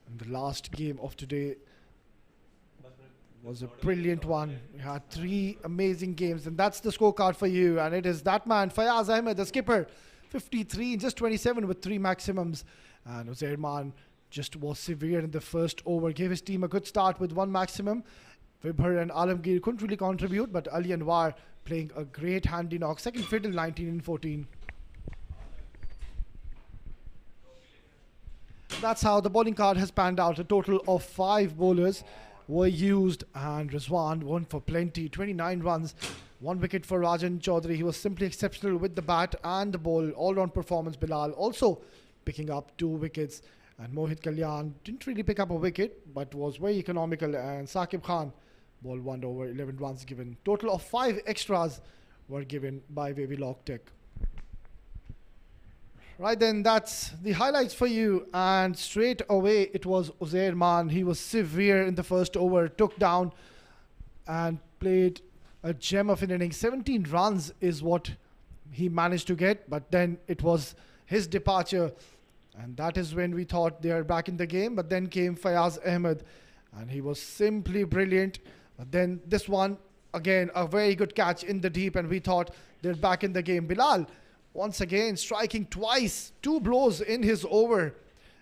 And the last game of today was a brilliant one. We had three amazing games, and that's the scorecard for you. And it is that man, Fayaz Ahmed, the skipper, 53 in just 27 with 3 maximums. And Uzair Man just was severe in the first over, gave his team a good start with 1 maximum. Vibhar and Alamgir couldn't really contribute, but Ali Anwar playing a great handy knock. Second fiddle, 19 in 14. That's how the bowling card has panned out. A total of 5 bowlers were used, and Rizwan won for plenty. 29 runs, 1 wicket for Rajan Chaudhary. He was simply exceptional with the bat and the ball. All-round performance. Bilal also picking up 2 wickets. And Mohit Kalyan didn't really pick up a wicket, but was very economical. And Saqib Khan bowled 1 over, 11 runs given. Total of 5 extras were given by Wavilog Tech. Right then, that's the highlights for you. And straight away, it was Uzair Man. He was severe in the first over, took down and played a gem of an inning. 17 runs is what he managed to get, but then it was his departure. And that is when we thought they are back in the game. But then came Fayaz Ahmed, and he was simply brilliant. But then this one, again, a very good catch in the deep, and we thought they're back in the game. Bilal, once again, striking twice, 2 blows in his over.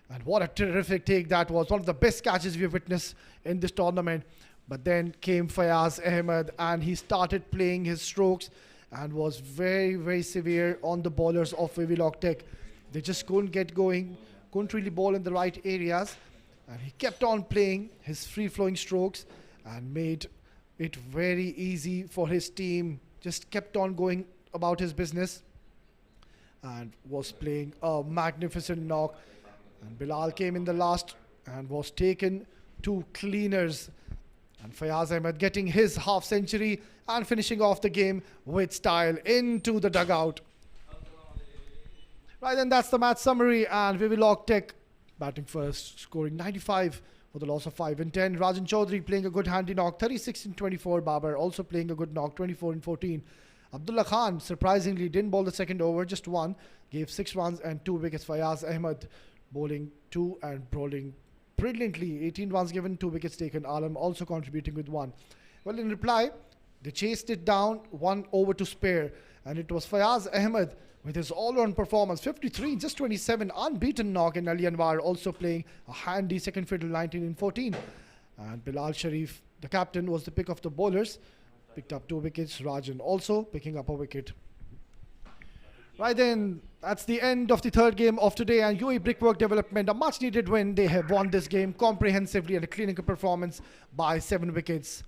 And what a terrific take that was. One of the best catches we've witnessed in this tournament. But then came Fayaz Ahmed, and he started playing his strokes and was very, very severe on the bowlers of Wavilog Tech. They just couldn't get going, couldn't really bowl in the right areas. And he kept on playing his free-flowing strokes and made it very easy for his team. Just kept on going about his business and was playing a magnificent knock. And Bilal came in the last and was taken to cleaners. And Fayaz Ahmed getting his half century and finishing off the game with style into the dugout. Right, then that's the match summary, and Wavilog Tech batting first, scoring 95 for the loss of 5 in 10. Rajan Chaudhary playing a good handy knock, 36 in 24. Babar also playing a good knock, 24 in 14. Abdullah Khan surprisingly didn't bowl the second over, just 1, gave 6 runs and 2 wickets. Fayaz Ahmed bowling 2 and bowling brilliantly, 18 runs given, 2 wickets taken. Alam also contributing with 1. Well, in reply, they chased it down, 1 over to spare, and it was Fayaz Ahmed with his all-round performance, 53, just 27, unbeaten knock, and Ali Anwar also playing a handy second fiddle, 19 in 14. And Bilal Sharif, the captain, was the pick of the bowlers, picked up 2 wickets. Rajan also picking up a wicket. Right then, that's the end of the third game of today, and UAE Brickwork Development, a much-needed win. They have won this game comprehensively and a clinical performance by 7 wickets.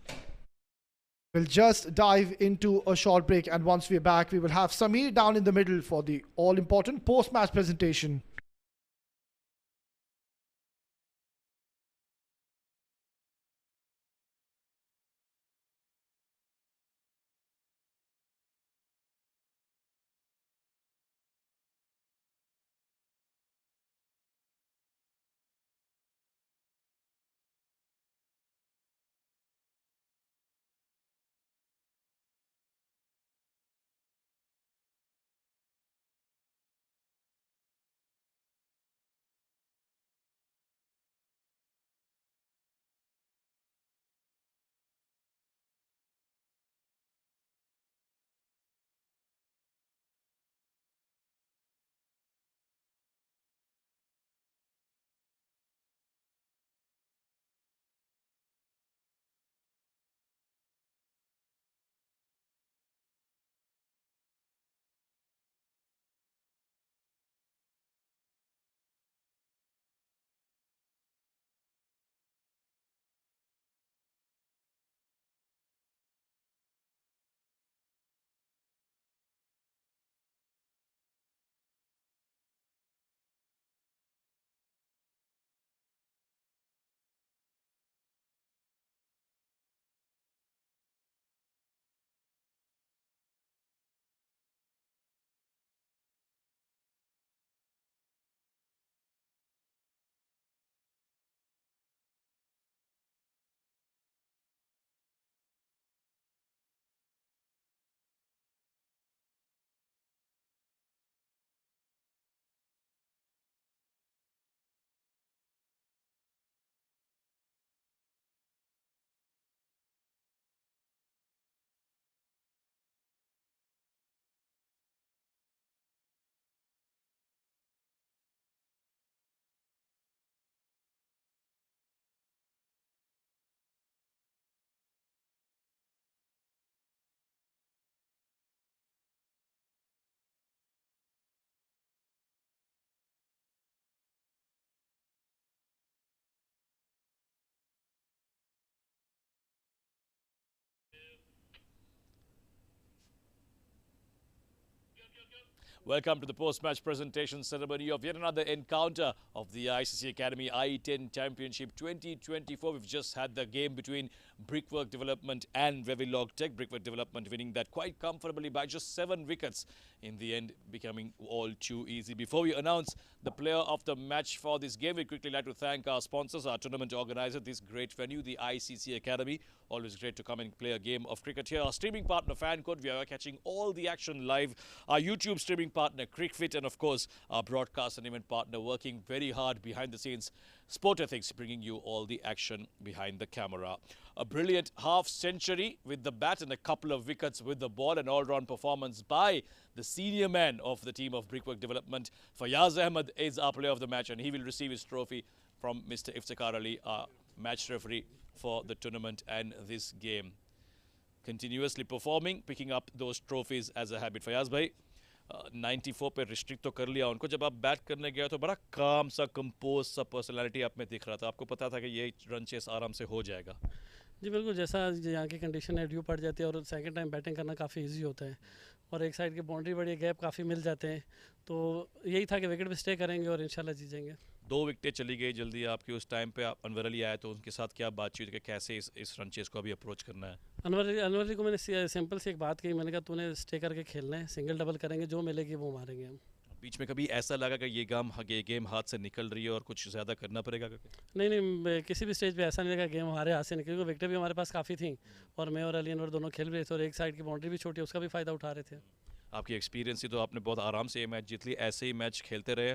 We'll just dive into a short break, and once we're back, we will have Sameer down in the middle for the all-important post-match presentation. Welcome to the post-match presentation ceremony of yet another encounter of the ICCA Academy i10 Championship 2024. We've just had the game between Brickwork Development and Wavilog Tech. Brickwork Development winning that quite comfortably by just 7 wickets. In the end, becoming all too easy. Before we announce the player of the match for this game, we'd quickly like to thank our sponsors, our tournament organizer, this great venue, the ICCA Academy. Always great to come and play a game of cricket here. Our streaming partner, Fan Code, we are catching all the action live. Our YouTube streaming partner, Cricfit, and of course, our broadcast and event partner working very hard behind the scenes, Sport Ethics, bringing you all the action behind the camera. A brilliant half-century with the bat and a couple of wickets with the ball. An all-round performance by the senior man of the team of Brickwork Development. Fayaz Ahmed is our player of the match, and he will receive his trophy from Mr. Iftikhar Ali, our match referee for the tournament and this game. Continuously performing, picking up those trophies as a habit. Fayaz bhai, 94 पे restrict तो कर लिया उनको. जब आप bat करने गए तो बड़ा काम सा, कंपोज सा पर्सनालिटी आप में दिख रहा था. आपको पता था कि ये रन चेस आराम से हो जाएगा. जी बिल्कुल, जैसा यहाँ की कंडीशन है, ड्यू पड़ जाती है और सेकंड टाइम बैटिंग करना काफ़ी इजी होता है और एक साइड की बाउंड्री बड़ी गैप काफ़ी मिल जाते हैं. तो यही था कि विकेट पे स्टे करेंगे और इंशाल्लाह जीतेंगे. 2 विकेटें चली गई जल्दी आपकी. उस टाइम पे आप अनवर अली आए तो उनके साथ क्या बातचीत कि कैसे इस रन चेस को अभी अप्रोच करना है? अनवर अली को मैंने सिंपल सी एक बात कही. मैंने कहा तूने स्टे करके खेलना है, सिंगल डबल करेंगे, जो मिलेगी वो मारेंगे हम. बीच में कभी ऐसा लगा कि ये गेम हाथ से निकल रही है और कुछ ज़्यादा करना पड़ेगा? नहीं, किसी भी स्टेज पे ऐसा नहीं लगा गेम हमारे हाथ से निकली, क्योंकि विकेटें भी हमारे पास काफ़ी थी और मैं और अली अनवर दोनों खेल रहे थे और एक साइड की बाउंड्री भी छोटी है, उसका भी फ़ायदा उठा रहे थे. आपकी एक्सपीरियंस थी तो आपने बहुत आराम से ये मैच जीत ली. ऐसे ही मैच खेलते रहे